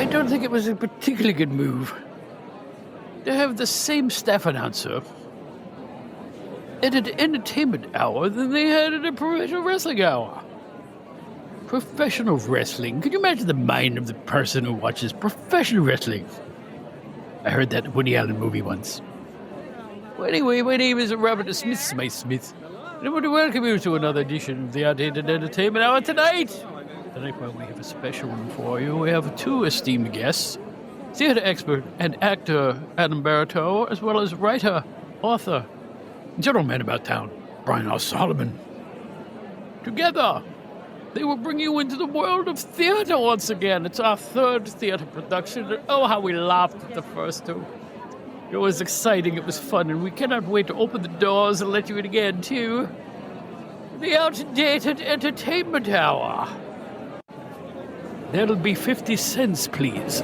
I don't think it was a particularly good move to have the same staff announcer at an entertainment hour than they had at a professional wrestling hour. Professional wrestling? Can you imagine the mind of the person who watches professional wrestling? I heard that in a Woody Allen movie once. Well, anyway, my name is Robert Smith. And I want to welcome you to another edition of the Outdated Entertainment Hour tonight. Tonight, well, we have a special one for you. We have two esteemed guests, theater expert and actor Adam Baritot, as well as writer, author, gentleman about town, Brian R. Solomon. Together, they will bring you into the world of theater once again. It's our third theater production. And oh, how we laughed at the first two. It was exciting, it was fun, and we cannot wait to open the doors and let you in again, too. The Outdated Entertainment Hour. That'll be 50 cents, please.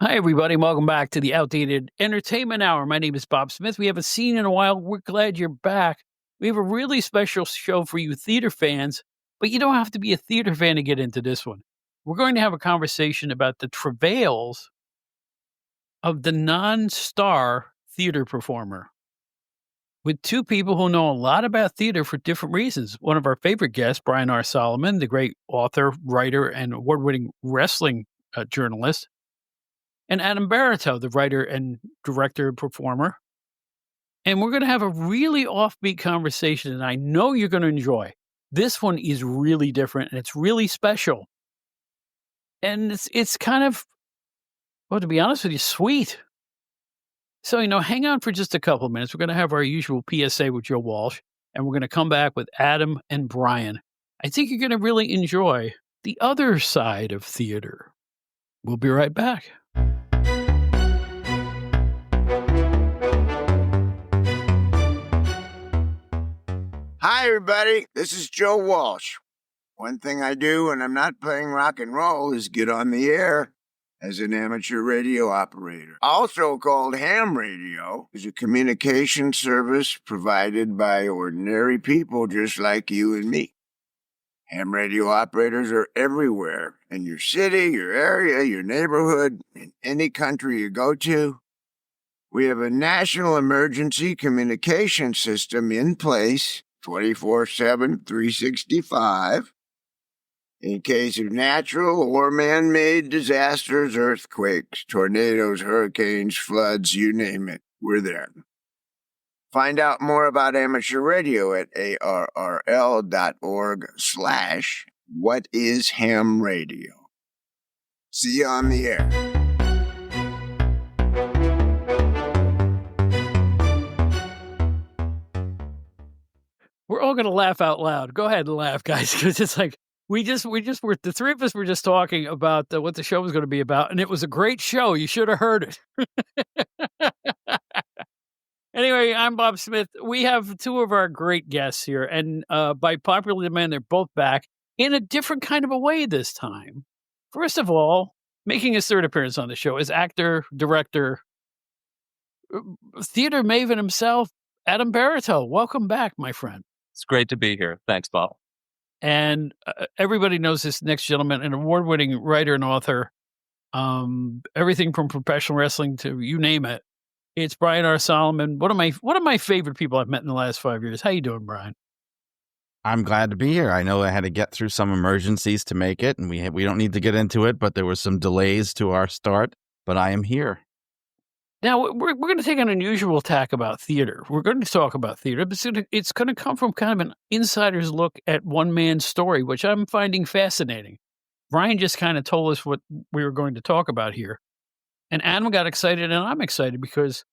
Hi, everybody. Welcome back to the Outdated Entertainment Hour. My name is Bob Smith. We haven't seen in a while. We're glad you're back. We have a really special show for you theater fans, but you don't have to be a theater fan to get into this one. We're going to have a conversation about the travails of the non-star theater performer with two people who know a lot about theater for different reasons. One of our favorite guests, Brian R. Solomon, the great author, writer, and award-winning wrestling journalist, and Adam Baritot, the writer and director and performer. And we're going to have a really offbeat conversation, and I know you're going to enjoy. This one is really different, and it's really special. And it's kind of, well, to be honest with you, sweet. So, hang on for just a couple of minutes. We're going to have our usual PSA with Joe Walsh, and we're going to come back with Adam and Brian. I think you're going to really enjoy the other side of theater. We'll be right back. Hi, everybody. This is Joe Walsh. One thing I do when I'm not playing rock and roll is get on the air as an amateur radio operator. Also called ham radio, is a communication service provided by ordinary people just like you and me. Ham radio operators are everywhere, in your city, your area, your neighborhood, in any country you go to. We have a national emergency communication system in place 24/7, 365. In case of natural or man-made disasters, earthquakes, tornadoes, hurricanes, floods, you name it, we're there. Find out more about amateur radio at arrl.org/whatishamradio. See you on the air. We're all going to laugh out loud. Go ahead and laugh, guys, because it's like we just were, the three of us were just talking about what the show was going to be about, and it was a great show. You should have heard it. Anyway, I'm Bob Smith. We have two of our great guests here, and by popular demand, they're both back in a different kind of a way this time. First of all, making his third appearance on the show is actor, director, theater maven himself, Adam Baritot. Welcome back, my friend. It's great to be here. Thanks, Bob. And everybody knows this next gentleman, an award-winning writer and author, everything from professional wrestling to you name it. It's Brian R. Solomon, one of my favorite people I've met in the last 5 years. How you doing, Brian? I'm glad to be here. I know I had to get through some emergencies to make it, and we don't need to get into it, but there were some delays to our start, but I am here. Now, we're going to take an unusual tack about theater. We're going to talk about theater, but it's going to come from kind of an insider's look at one man's story, which I'm finding fascinating. Brian just kind of told us what we were going to talk about here. And Adam got excited, and I'm excited because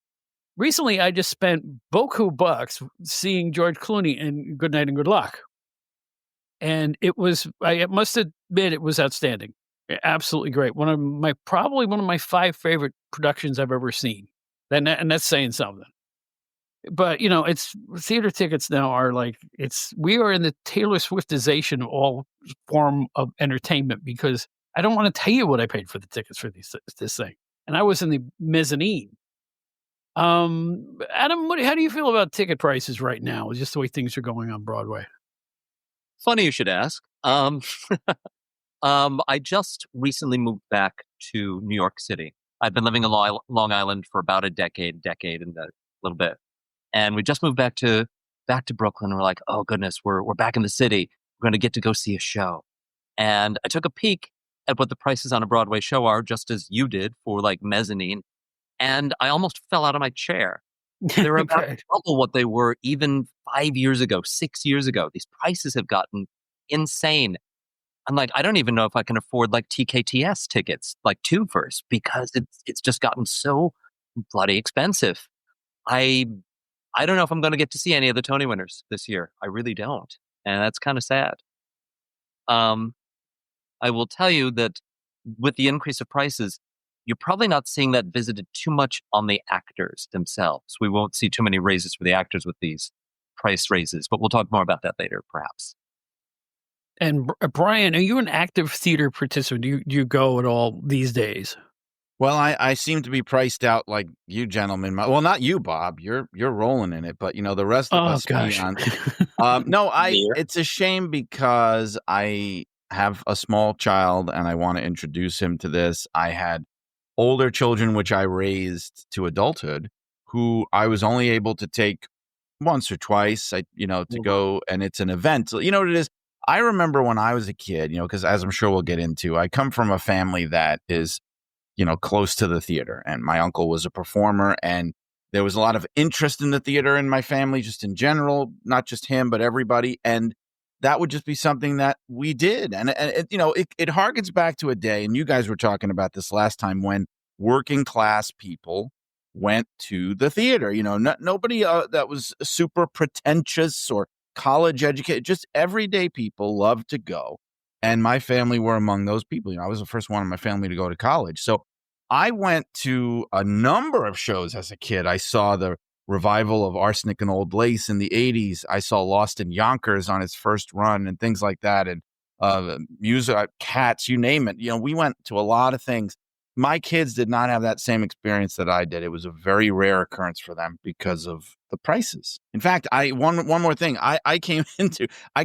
recently I just spent beaucoup bucks seeing George Clooney in Good Night and Good Luck. And I must admit, it was outstanding. Absolutely great. Probably one of my 5 favorite productions I've ever seen. And that's saying something. But, it's theater tickets now are we are in the Taylor Swiftization of all form of entertainment, because I don't want to tell you what I paid for the tickets for this thing. And I was in the mezzanine. Adam, how do you feel about ticket prices right now? Just the way things are going on Broadway. Funny you should ask. I just recently moved back to New York City. I've been living in Long Island for about a decade and a little bit. And we just moved back to Brooklyn. We're like, oh goodness, we're back in the city. We're going to get to go see a show. And I took a peek at what the prices on a Broadway show are, just as you did for like mezzanine. And I almost fell out of my chair. They're about double what they were even 5 years ago, 6 years ago. These prices have gotten insane. I'm like, I don't even know if I can afford like TKTS tickets, like 2 first, because it's just gotten so bloody expensive. I don't know if I'm going to get to see any of the Tony winners this year. I really don't. And that's kind of sad. I will tell you that with the increase of prices, you're probably not seeing that visited too much on the actors themselves. We won't see too many raises for the actors with these price raises, but we'll talk more about that later, perhaps. And Brian, are you an active theater participant? Do you go at all these days? Well, I seem to be priced out like you gentlemen. Well, not you, Bob. You're rolling in it, but the rest of us gosh. No, it's a shame because I have a small child and I want to introduce him to this. I had older children which I raised to adulthood, who I was only able to take once or twice, to go, and it's an event. You know what it is? I remember when I was a kid, because as I'm sure we'll get into, I come from a family that is close to the theater. And my uncle was a performer, and there was a lot of interest in the theater in my family, just in general, not just him, but everybody. And that would just be something that we did. And it harkens back to a day, and you guys were talking about this last time, when working class people went to the theater. Nobody that was super pretentious or college educated, just everyday people loved to go. And my family were among those people. I was the first one in my family to go to college. So I went to a number of shows as a kid. I saw the revival of Arsenic and Old Lace in the 80s. I saw Lost in Yonkers on its first run and things like that. And music, Cats, you name it. We went to a lot of things. My kids did not have that same experience that I did. It was a very rare occurrence for them because of the prices. In fact, one more thing. I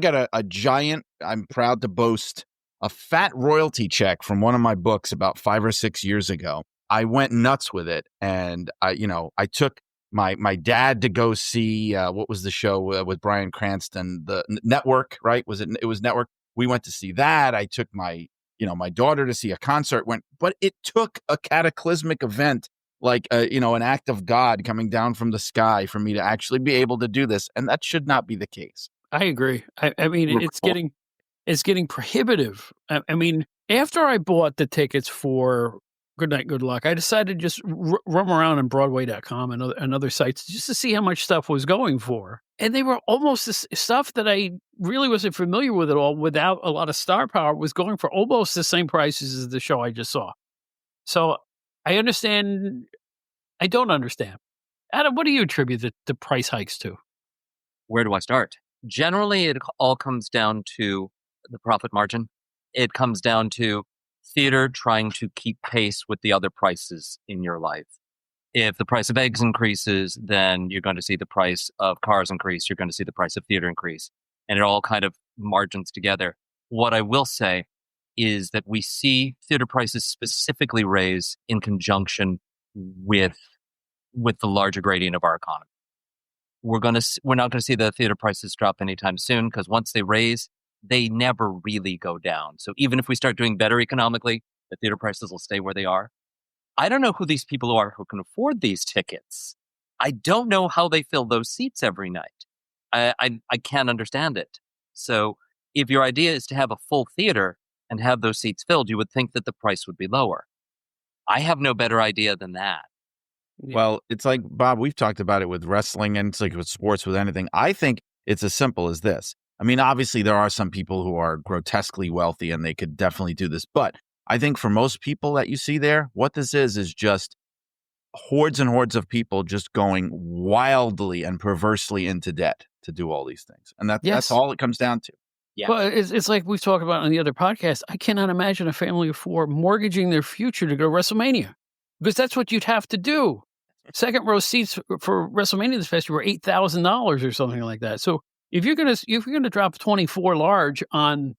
got a giant, I'm proud to boast, a fat royalty check from one of my books about 5 or 6 years ago. I went nuts with it. And I took my dad to go see, what was the show with Bryan Cranston, the Network, right? It was Network. We went to see that. I took my daughter to see a concert, but it took a cataclysmic event, like, an act of God coming down from the sky for me to actually be able to do this. And that should not be the case. I agree. I mean, it's getting prohibitive. I mean, after I bought the tickets for Good Night, Good Luck, I decided to just roam around on Broadway.com and other sites just to see how much stuff was going for. And they were almost this stuff that I really wasn't familiar with at all, without a lot of star power, was going for almost the same prices as the show I just saw. So I understand. I don't understand. Adam, what do you attribute the price hikes to? Where do I start? Generally, it all comes down to the profit margin. It comes down to theater trying to keep pace with the other prices in your life. If the price of eggs increases, then you're going to see the price of cars increase. You're going to see the price of theater increase. And it all kind of margins together. What I will say is that we see theater prices specifically raise in conjunction with the larger gradient of our economy. we're not going to see the theater prices drop anytime soon, because once they raise, they never really go down. So even if we start doing better economically, the theater prices will stay where they are. I don't know who these people are who can afford these tickets. I don't know how they fill those seats every night. I can't understand it. So if your idea is to have a full theater and have those seats filled, you would think that the price would be lower. I have no better idea than that. Yeah. Well, it's like, Bob, we've talked about it with wrestling, and it's like with sports, with anything. I think it's as simple as this. I mean, obviously, there are some people who are grotesquely wealthy and they could definitely do this. But I think for most people that you see there, what this is just hordes and hordes of people just going wildly and perversely into debt to do all these things. And that's Yes. all it comes down to. Yeah. Well, it's like we've talked about on the other podcast. I cannot imagine a family of four mortgaging their future to go to WrestleMania, because that's what you'd have to do. Second row seats for WrestleMania this past year were $8,000 or something like that. So if you're gonna drop 24 large on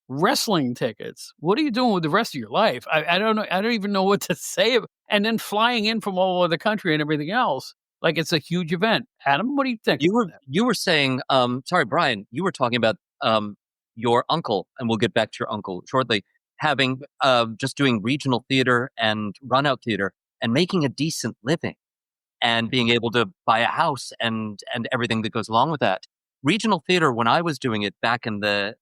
wrestling tickets, what are you doing with the rest of your life? I don't know. I don't even know what to say. And then flying in from all over the country and everything else, like it's a huge event. Adam, what do you think? You were saying, sorry, Brian, you were talking about your uncle, and we'll get back to your uncle shortly, having just doing regional theater and run out theater and making a decent living and being able to buy a house and everything that goes along with that. Regional theater, when I was doing it back in the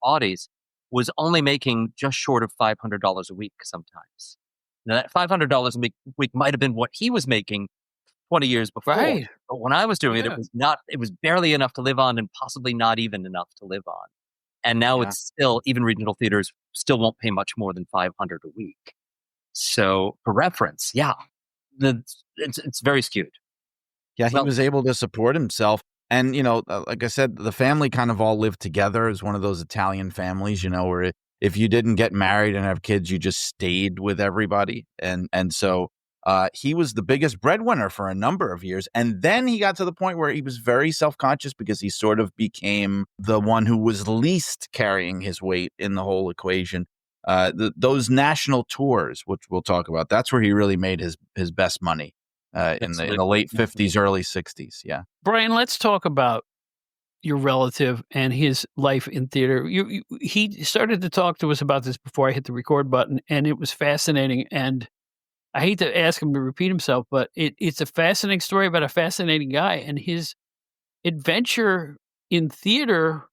Aughties, was only making just short of $500 a week sometimes. Now, that $500 a week might have been what he was making 20 years before. Right. But when I was doing it, it was barely enough to live on, and possibly not even enough to live on. And now it's still, even regional theaters still won't pay much more than $500 a week. So for reference, it's very skewed. Yeah, he was able to support himself. And, like I said, the family kind of all lived together as one of those Italian families, where if you didn't get married and have kids, you just stayed with everybody. And so he was the biggest breadwinner for a number of years. And then he got to the point where he was very self-conscious, because he sort of became the one who was least carrying his weight in the whole equation. Those national tours, which we'll talk about, that's where he really made his best money. In the late 50s, early 60s. Yeah. Brian, let's talk about your relative and his life in theater. He started to talk to us about this before I hit the record button, and it was fascinating. And I hate to ask him to repeat himself, but it's a fascinating story about a fascinating guy and his adventure in theater,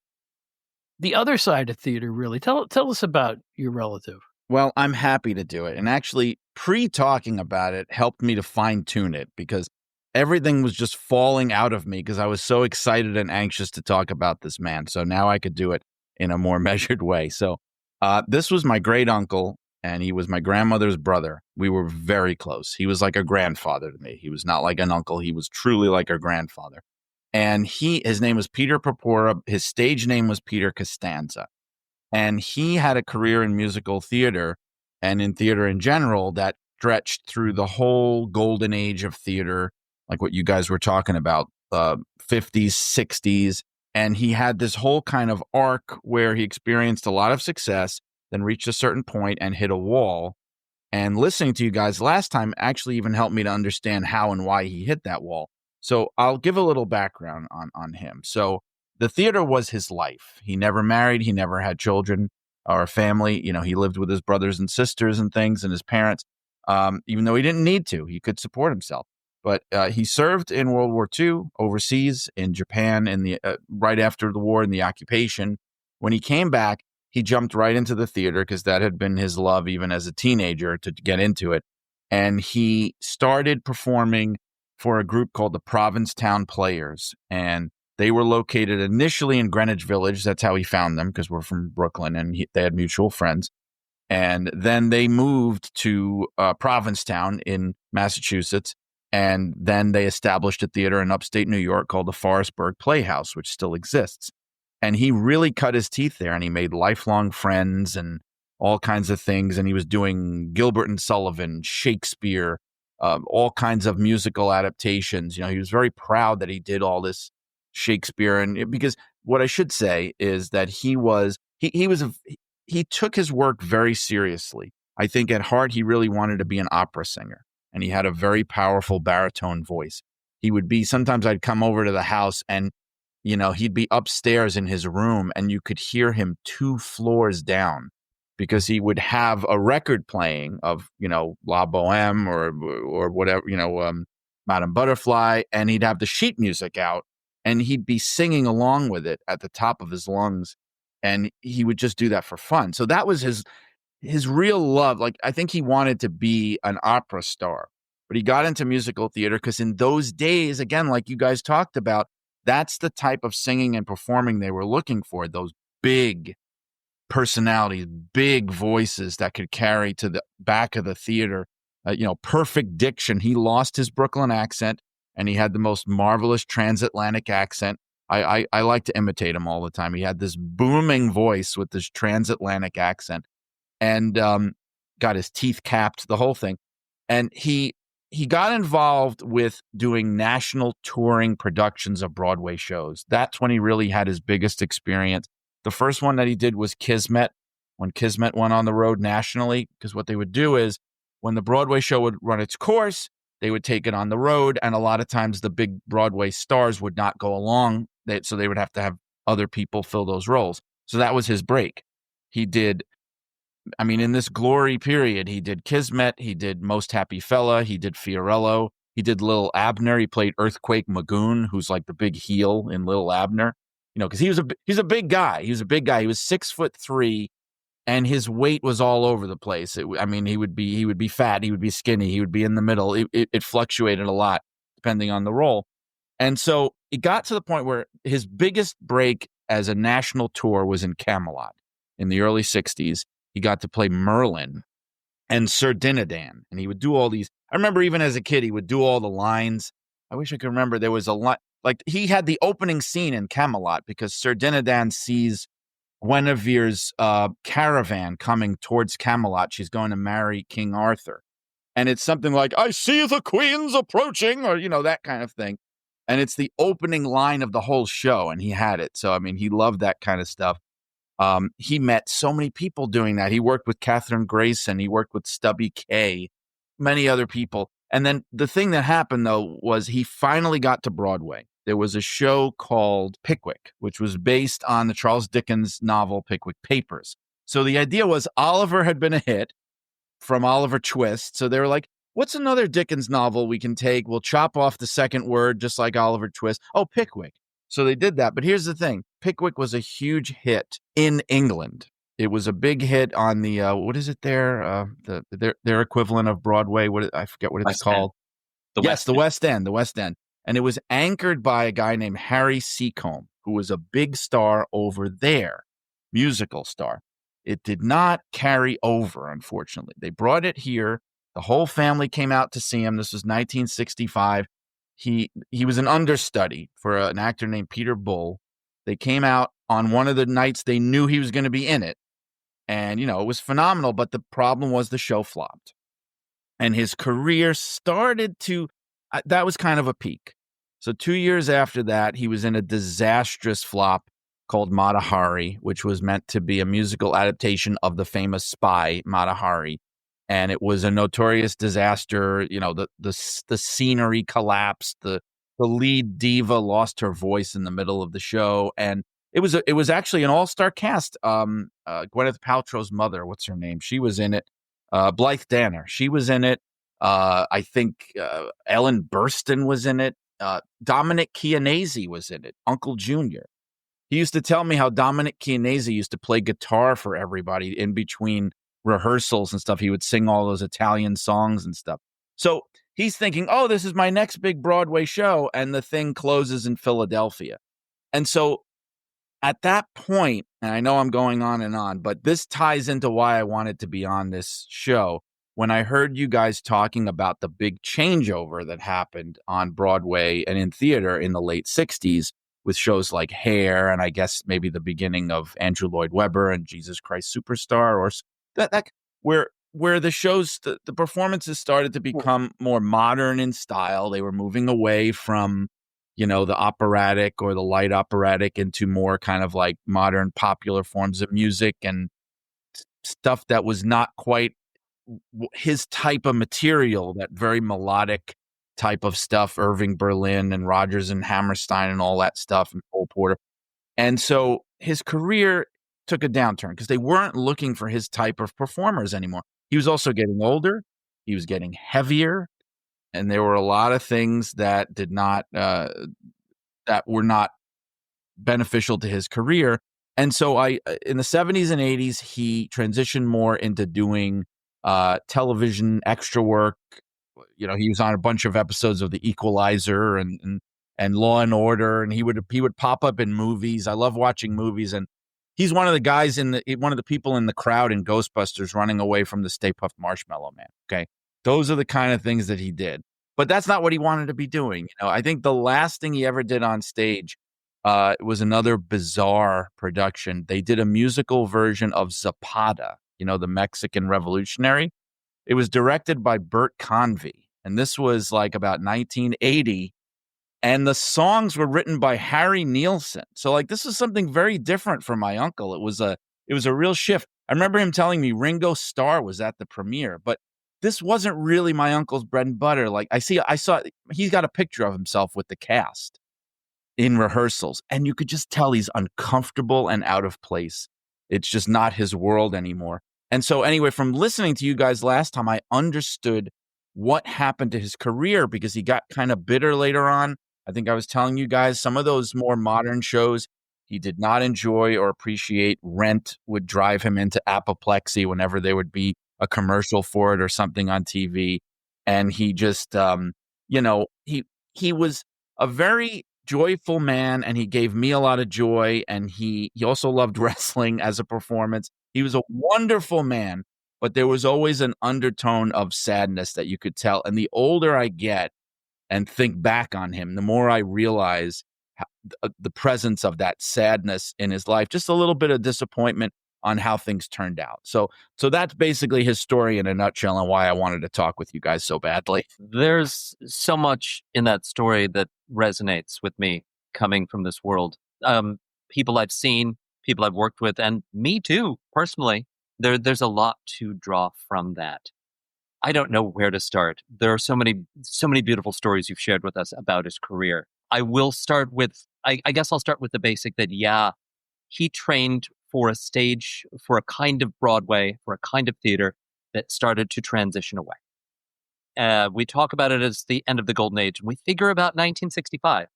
the other side of theater, really. Tell us about your relative. Well, I'm happy to do it. And actually, pre-talking about it helped me to fine-tune it, because everything was just falling out of me because I was so excited and anxious to talk about this man. So now I could do it in a more measured way. So this was my great uncle, and he was my grandmother's brother. We were very close. He was like a grandfather to me. He was not like an uncle. He was truly like a grandfather. And his name was Peter Purpura. His stage name was Peter Costanza. And he had a career in musical theater and in theater in general that stretched through the whole golden age of theater, like what you guys were talking about, 50s, 60s. And he had this whole kind of arc where he experienced a lot of success, then reached a certain point and hit a wall. And listening to you guys last time actually even helped me to understand how and why he hit that wall. So I'll give a little background on him. So the theater was his life. He never married. He never had children or a family. He lived with his brothers and sisters and things, and his parents, even though he didn't need to. He could support himself. But he served in World War II overseas in Japan right after the war in the occupation. When he came back, he jumped right into the theater because that had been his love even as a teenager, to get into it. And he started performing for a group called the Provincetown Players. And they were located initially in Greenwich Village. That's how he found them, because we're from Brooklyn, and they had mutual friends. And then they moved to Provincetown in Massachusetts. And then they established a theater in upstate New York called the Forestburg Playhouse, which still exists. And he really cut his teeth there, and he made lifelong friends and all kinds of things. And he was doing Gilbert and Sullivan, Shakespeare, all kinds of musical adaptations. He was very proud that he did all this Shakespeare. And because what I should say is that he took his work very seriously. I think at heart, he really wanted to be an opera singer, and he had a very powerful baritone voice. he would be, sometimes I'd come over to the house and, he'd be upstairs in his room and you could hear him 2 floors down because he would have a record playing of, La Boheme or whatever, Madame Butterfly, and he'd have the sheet music out and he'd be singing along with it at the top of his lungs. And he would just do that for fun. So that was his real love. Like, I think he wanted to be an opera star, but he got into musical theater because in those days, again, like you guys talked about, that's the type of singing and performing they were looking for. Those big personalities, big voices that could carry to the back of the theater, perfect diction. He lost his Brooklyn accent and he had the most marvelous transatlantic accent. I like to imitate him all the time. He had this booming voice with this transatlantic accent and got his teeth capped, the whole thing. And he got involved with doing national touring productions of Broadway shows. That's when he really had his biggest experience. The first one that he did was Kismet, when Kismet went on the road nationally, because what they would do is when the Broadway show would run its course, they would take it on the road, and a lot of times the big Broadway stars would not go along, so they would have to have other people fill those roles. So that was his break. He did, in this glory period, he did Kismet, he did Most Happy Fella, he did Fiorello, he did Little Abner, he played Earthquake Magoon, who's like the big heel in Little Abner, because he's a big guy. He was a big guy. He was 6'3", and his weight was all over the place. He would be fat, he would be skinny, he would be in the middle. It fluctuated a lot depending on the role. And so it got to the point where his biggest break as a national tour was in Camelot in the early 60s. He got to play Merlin and Sir Dinadan, and he would do all these. I remember even as a kid, he would do all the lines. I wish I could remember. There was a line, like he had the opening scene in Camelot because Sir Dinadan sees Guinevere's caravan coming towards Camelot. She's going to marry King Arthur. And it's something like, I see the queens approaching, or, that kind of thing. And it's the opening line of the whole show, and he had it. So, he loved that kind of stuff. He met so many people doing that. He worked with Katherine Grayson. He worked with Stubby Kaye, many other people. And then the thing that happened, though, was he finally got to Broadway. There was a show called Pickwick, which was based on the Charles Dickens novel Pickwick Papers. So the idea was Oliver had been a hit from Oliver Twist. So they were like, what's another Dickens novel we can take? We'll chop off the second word, just like Oliver Twist. Oh, Pickwick. So they did that. But here's the thing. Pickwick was a huge hit in England. It was a big hit on the, what is it there? Their equivalent of Broadway. I forget what it's called. The West End. And it was anchored by a guy named Harry Seacombe, who was a big star over there, musical star. It did not carry over, unfortunately. They brought it here. The whole family came out to see him. This was 1965. He was an understudy for an actor named Peter Bull. They came out on one of the nights they knew he was going to be in it. And, it was phenomenal. But the problem was the show flopped. And his career started to, that was kind of a peak. So 2 years after that, he was in a disastrous flop called Mata Hari, which was meant to be a musical adaptation of the famous spy, Mata Hari. And it was a notorious disaster. The scenery collapsed. The lead diva lost her voice in the middle of the show. And it was actually an all-star cast. Gwyneth Paltrow's mother, what's her name? She was in it. Blythe Danner, she was in it. I think Ellen Burstyn was in it. Dominic Chianese was in it. Uncle Junior. He used to tell me how Dominic Chianese used to play guitar for everybody in between rehearsals and stuff. He would sing all those Italian songs and stuff. So he's thinking, oh, this is my next big Broadway show. And the thing closes in Philadelphia. And so at that point, and I know I'm going on, but this ties into why I wanted to be on this show. When I heard you guys talking about the big changeover that happened on Broadway and in theater in the late 60s with shows like Hair, and I guess maybe the beginning of Andrew Lloyd Webber and Jesus Christ Superstar, or that where the shows, the performances started to become more modern in style. They were moving away from, the operatic or the light operatic into more kind of like modern popular forms of music and stuff that was not quite his type of material, that very melodic type of stuff, Irving Berlin and Rodgers and Hammerstein and all that stuff, and Cole Porter. And so his career took a downturn because they weren't looking for his type of performers anymore. He was also getting older. He was getting heavier. And there were a lot of things that did not, that were not beneficial to his career. And so in the 70s and 80s, he transitioned more into doing television extra work. You know, he was on a bunch of episodes of The Equalizer and Law and Order, and he would pop up in movies. I love watching movies, and he's one of the guys one of the people in the crowd in Ghostbusters running away from the Stay Puft Marshmallow Man. Okay, those are the kind of things that he did, but that's not what he wanted to be doing. You know, I think the last thing he ever did on stage was another bizarre production. They did a musical version of Zapata, you know, the Mexican revolutionary. It was directed by Bert Convy, and this was like about 1980. And the songs were written by Harry Nilsson. So like this is something very different from my uncle. It was a real shift. I remember him telling me Ringo Starr was at the premiere, but this wasn't really my uncle's bread and butter. Like I saw he's got a picture of himself with the cast in rehearsals, and you could just tell he's uncomfortable and out of place. It's just not his world anymore. And so anyway, from listening to you guys last time, I understood what happened to his career because he got kind of bitter later on. I think I was telling you guys some of those more modern shows he did not enjoy or appreciate. Rent would drive him into apoplexy whenever there would be a commercial for it or something on TV. And he just, you know, he was a very joyful man, and he gave me a lot of joy. And he also loved wrestling as a performance. He was a wonderful man, but there was always an undertone of sadness that you could tell. And the older I get and think back on him, the more I realize the presence of that sadness in his life, just a little bit of disappointment on how things turned out. So that's basically his story in a nutshell and why I wanted to talk with you guys so badly. There's so much in that story that resonates with me coming from this world. People I've seen, people I've worked with, and me too, personally. There's a lot to draw from that. I don't know where to start. There are so many beautiful stories you've shared with us about his career. I will start with, I guess I'll start with the basic that, yeah, he trained for a stage, for a kind of Broadway, for a kind of theater that started to transition away. We talk about it as the end of the Golden Age, and we figure about 1965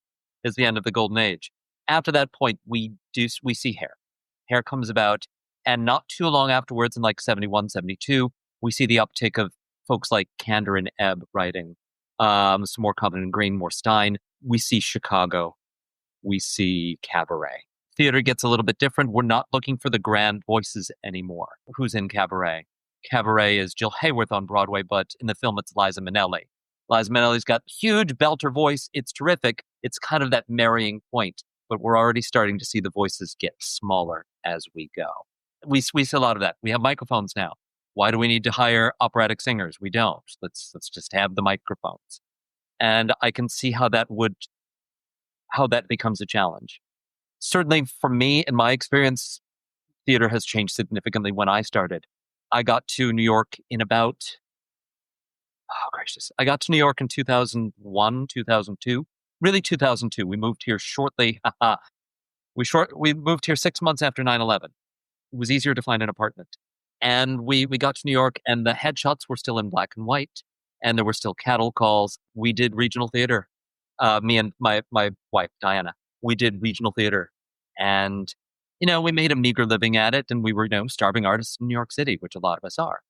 as the end of the Golden Age. After that point, we see Hair. Hair comes about, and not too long afterwards, in like 71, 72, we see the uptick of folks like Kander and Ebb writing, some more Covenant and Green, more Stein. We see Chicago. We see Cabaret. Theater gets a little bit different. We're not looking for the grand voices anymore. Who's in Cabaret? Cabaret is Jill Hayworth on Broadway, but in the film, it's Liza Minnelli. Liza Minnelli's got huge belter voice. It's terrific. It's kind of that marrying point, but we're already starting to see the voices get smaller as we go. We see a lot of that. We have microphones now. Why do we need to hire operatic singers? We don't. Let's just have the microphones. And I can see how that becomes a challenge. Certainly for me, in my experience, theater has changed significantly when I started. I got to New York in about, I got to New York in 2001, 2002, really 2002. We moved here shortly. We moved here 6 months after 9/11. It was easier to find an apartment. And we got to New York, and the headshots were still in black and white, and there were still cattle calls. We did regional theater. Me and my wife, Diana, we did regional theater. And, we made a meager living at it, and we were, starving artists in New York City, which a lot of us are.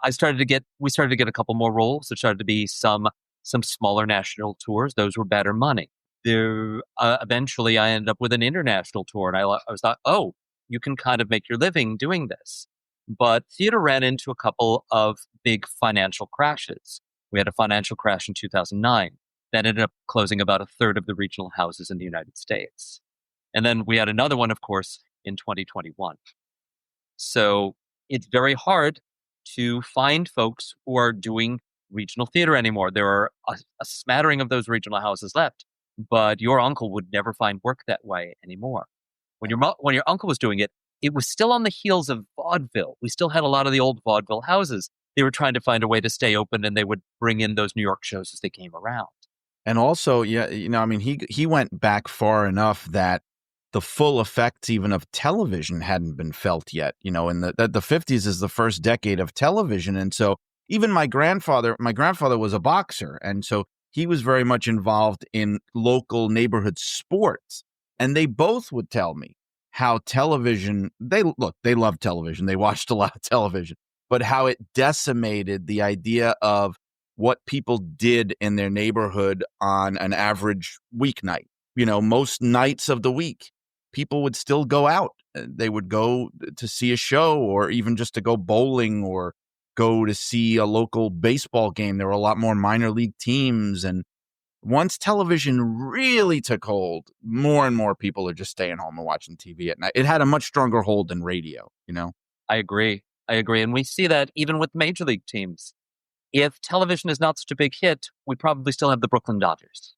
We started to get a couple more roles. There started to be some smaller national tours. Those were better money. Eventually, I ended up with an international tour, and I was thought, oh, you can kind of make your living doing this. But theater ran into a couple of big financial crashes. We had a financial crash in 2009 that ended up closing about a third of the regional houses in the United States. And then we had another one, of course, in 2021. So it's very hard to find folks who are doing regional theater anymore. There are a smattering of those regional houses left, but your uncle would never find work that way anymore. When your uncle was doing it, it was still on the heels of vaudeville. We still had a lot of the old vaudeville houses, they were trying to find a way to stay open, and they would bring in those New York shows as they came around. And also, yeah, I mean, he went back far enough that the full effects even of television hadn't been felt yet. And the 50s is the first decade of television. And so even my grandfather was a boxer. And so he was very much involved in local neighborhood sports. And they both would tell me how television, they love television. They watched a lot of television, but how it decimated the idea of what people did in their neighborhood on an average weeknight. Most nights of the week, people would still go out. They would go to see a show, or even just to go bowling, or go to see a local baseball game. There were a lot more minor league teams. And once television really took hold, more and more people are just staying home and watching TV at night. It had a much stronger hold than radio, I agree. And we see that even with major league teams. If television is not such a big hit, we probably still have the Brooklyn Dodgers.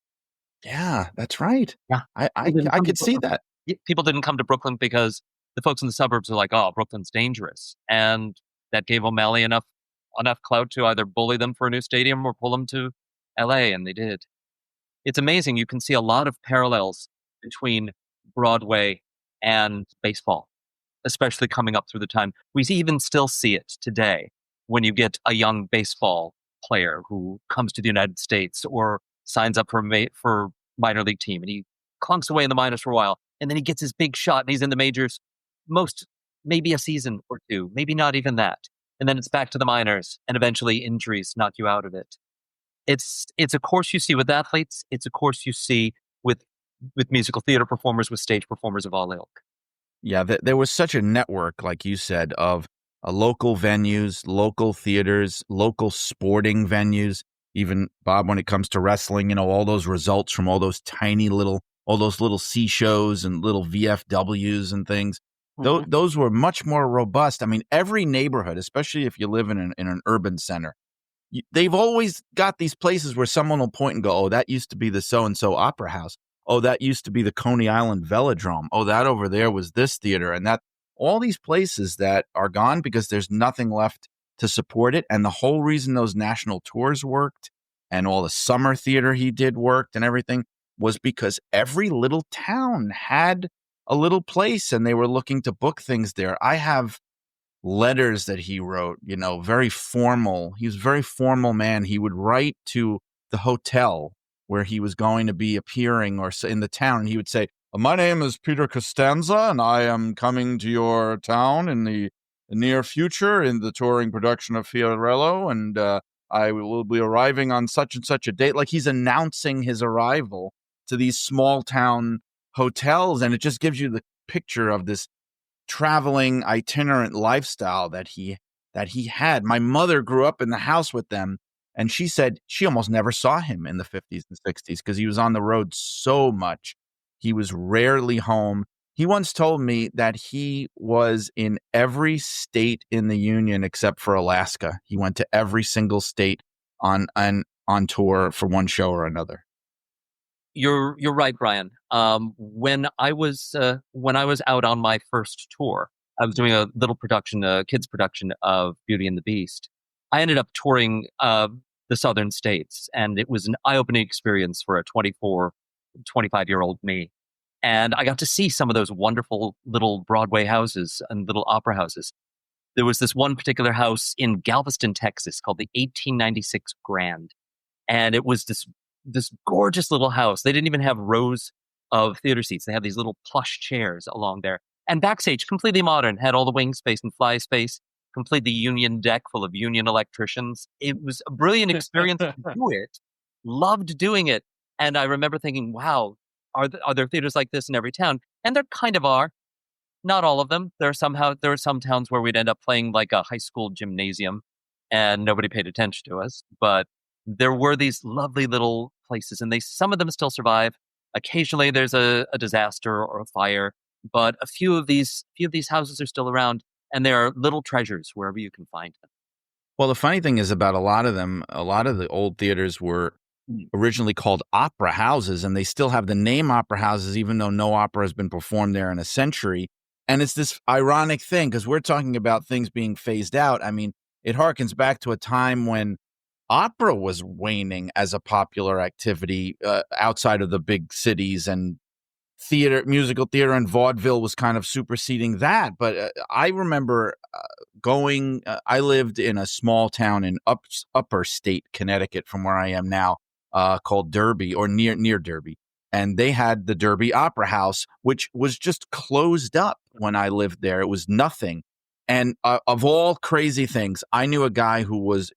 Yeah, that's right. Yeah. I could see that. People didn't come to Brooklyn because the folks in the suburbs are like, oh, Brooklyn's dangerous. And that gave O'Malley enough clout to either bully them for a new stadium or pull them to LA, and they did. It's amazing. You can see a lot of parallels between Broadway and baseball, especially coming up through the time. We even still see it today when you get a young baseball player who comes to the United States or signs up for minor league team, and he clunks away in the minors for a while, and then he gets his big shot and he's in the majors, maybe a season or two, maybe not even that. And then it's back to the minors, and eventually injuries knock you out of it. It's a course you see with athletes. It's a course you see with musical theater performers, with stage performers of all ilk. Yeah, there was such a network, like you said, of local venues, local theaters, local sporting venues. Even, Bob, when it comes to wrestling, all those results from all those little C shows and little VFWs and things. Mhm. Those were much more robust. I mean, every neighborhood, especially if you live in an urban center, they've always got these places where someone will point and go, oh, that used to be the so-and-so opera house. Oh, that used to be the Coney Island Velodrome. Oh, that over there was this theater. And that all these places that are gone because there's nothing left to support it. And the whole reason those national tours worked and all the summer theater he did worked and everything was because every little town had a little place and they were looking to book things there. I have letters that he wrote, very formal. He was a very formal man. He would write to the hotel where he was going to be appearing or in the town. And he would say, my name is Peter Costanza, and I am coming to your town in the near future in the touring production of Fiorello, and I will be arriving on such and such a date. Like, he's announcing his arrival to these small town hotels, and it just gives you the picture of this traveling itinerant lifestyle that he had. My mother grew up in the house with them, and she said she almost never saw him in the 50s and 60s because he was on the road so much. He was rarely home. He once told me that he was in every state in the union except for Alaska. He went to every single state on tour for one show or another. You're right, Brian. When I was out on my first tour, I was doing a little production, a kids production of Beauty and the Beast. I ended up touring the southern states, and it was an eye-opening experience for a 25-year-old me. And I got to see some of those wonderful little Broadway houses and little opera houses. There was this one particular house in Galveston, Texas, called the 1896 Grand. And it was this gorgeous little house. They didn't even have rows of theater seats. They had these little plush chairs along there. And backstage, completely modern, had all the wing space and fly space, completely union deck full of union electricians. It was a brilliant experience to do it. Loved doing it. And I remember thinking, wow, are there theaters like this in every town? And there kind of are. Not all of them. There are some towns where we'd end up playing like a high school gymnasium and nobody paid attention to us. But there were these lovely little places, and some of them still survive. Occasionally there's a disaster or a fire, but a few of these houses are still around, and they are little treasures wherever you can find them. Well, the funny thing is about a lot of them, a lot of the old theaters were originally called opera houses, and they still have the name opera houses, even though no opera has been performed there in a century. And it's this ironic thing, because we're talking about things being phased out. I mean, it harkens back to a time when opera was waning as a popular activity outside of the big cities, and musical theater and vaudeville was kind of superseding that. But I remember I lived in a small town in upper state Connecticut from where I am now, called Derby, or near Derby. And they had the Derby Opera House, which was just closed up when I lived there. It was nothing. And of all crazy things, I knew a guy who was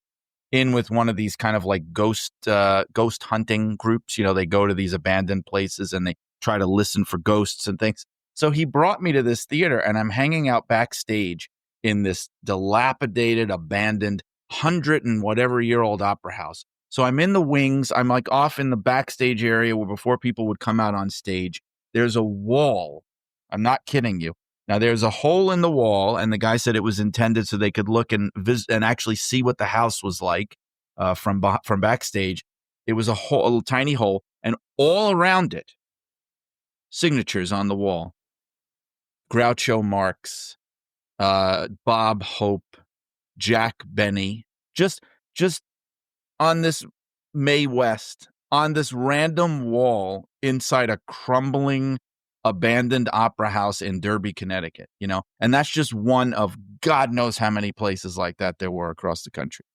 in with one of these kind of like ghost hunting groups. You know, they go to these abandoned places and they try to listen for ghosts and things. So he brought me to this theater, and I'm hanging out backstage in this dilapidated, abandoned 100-and-whatever-year-old opera house. So I'm in the wings. I'm like off in the backstage area where before people would come out on stage. There's a wall. I'm not kidding you. Now, there's a hole in the wall, and the guy said it was intended so they could look and actually see what the house was like from backstage. It was a little tiny hole, and all around it, signatures on the wall. Groucho Marx, Bob Hope, Jack Benny, just on this Mae West, on this random wall inside a crumbling, abandoned opera house in Derby, Connecticut, you know? And that's just one of God knows how many places like that there were across the country.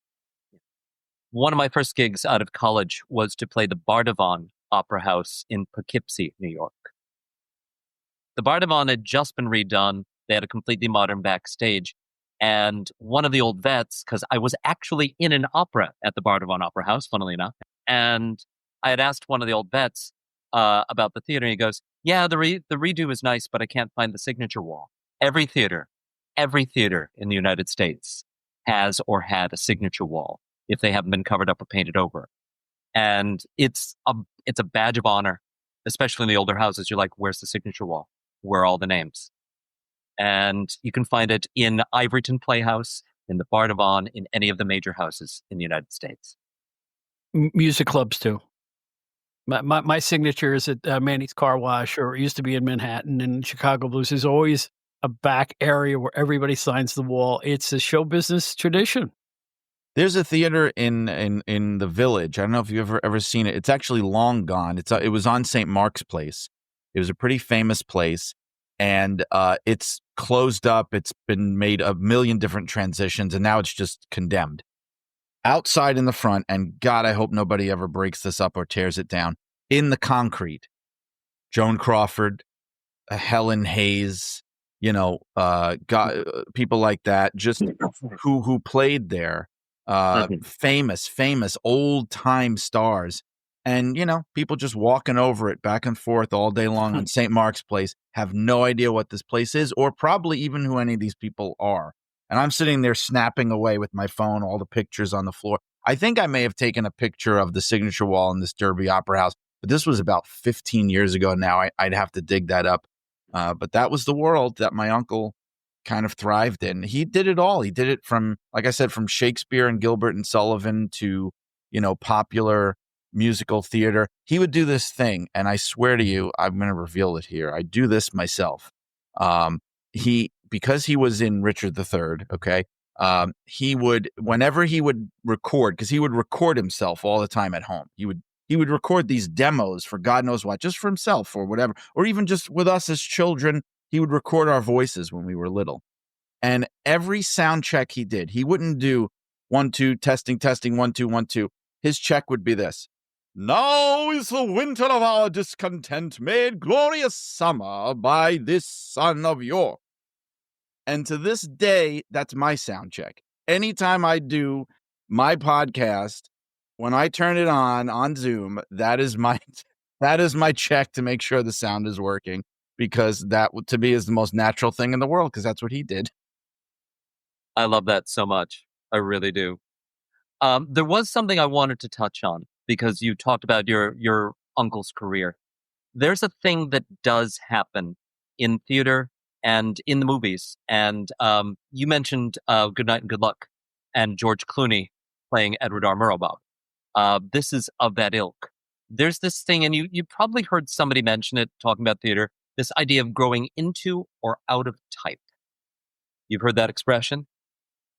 One of my first gigs out of college was to play the Bardavon Opera House in Poughkeepsie, New York. The Bardavon had just been redone. They had a completely modern backstage. And one of the old vets, because I was actually in an opera at the Bardavon Opera House, funnily enough, and I had asked one of the old vets about the theater, and he goes, yeah, the redo is nice, but I can't find the signature wall. Every theater in the United States has or had a signature wall if they haven't been covered up or painted over. And it's a badge of honor, especially in the older houses. You're like, where's the signature wall? Where are all the names? And you can find it in Ivoryton Playhouse, in the Bardavon, in any of the major houses in the United States. Music clubs too. My signature is at Manny's Car Wash, or it used to be in Manhattan, and Chicago Blues. There's always a back area where everybody signs the wall. It's a show business tradition. There's a theater in the Village. I don't know if you've ever seen it. It's actually long gone. It was on St. Mark's Place. It was a pretty famous place, and it's closed up. It's been made a million different transitions, and now it's just condemned. Outside in the front, and God, I hope nobody ever breaks this up or tears it down, in the concrete, Joan Crawford, Helen Hayes, people like that, just who played there, famous old time stars. And, people just walking over it back and forth all day long on St. Mark's Place have no idea what this place is, or probably even who any of these people are. And I'm sitting there snapping away with my phone, all the pictures on the floor. I think I may have taken a picture of the signature wall in this Derby Opera House, but this was about 15 years ago now. I'd have to dig that up. But that was the world that my uncle kind of thrived in. He did it all. He did it from, like I said, from Shakespeare and Gilbert and Sullivan to, popular musical theater. He would do this thing, and I swear to you, I'm going to reveal it here. I do this myself. Because he was in Richard III, okay, he would, whenever he would record, because he would record himself all the time at home. He would record these demos for God knows what, just for himself or whatever, or even just with us as children. He would record our voices when we were little. And every sound check he did, he wouldn't do 1, 2, testing, 1, 2, 1, 2. His check would be this. Now is the winter of our discontent made glorious summer by this son of York. And to this day, that's my sound check. Anytime I do my podcast, when I turn it on Zoom, that is my check to make sure the sound is working, because that to me is the most natural thing in the world, because that's what he did. I love that so much. I really do. There was something I wanted to touch on, because you talked about your uncle's career. There's a thing that does happen in theater and in the movies. And you mentioned Good Night and Good Luck and George Clooney playing Edward R. Murrow Bob. This is of that ilk. There's this thing, and you probably heard somebody mention it talking about theater, this idea of growing into or out of type. You've heard that expression?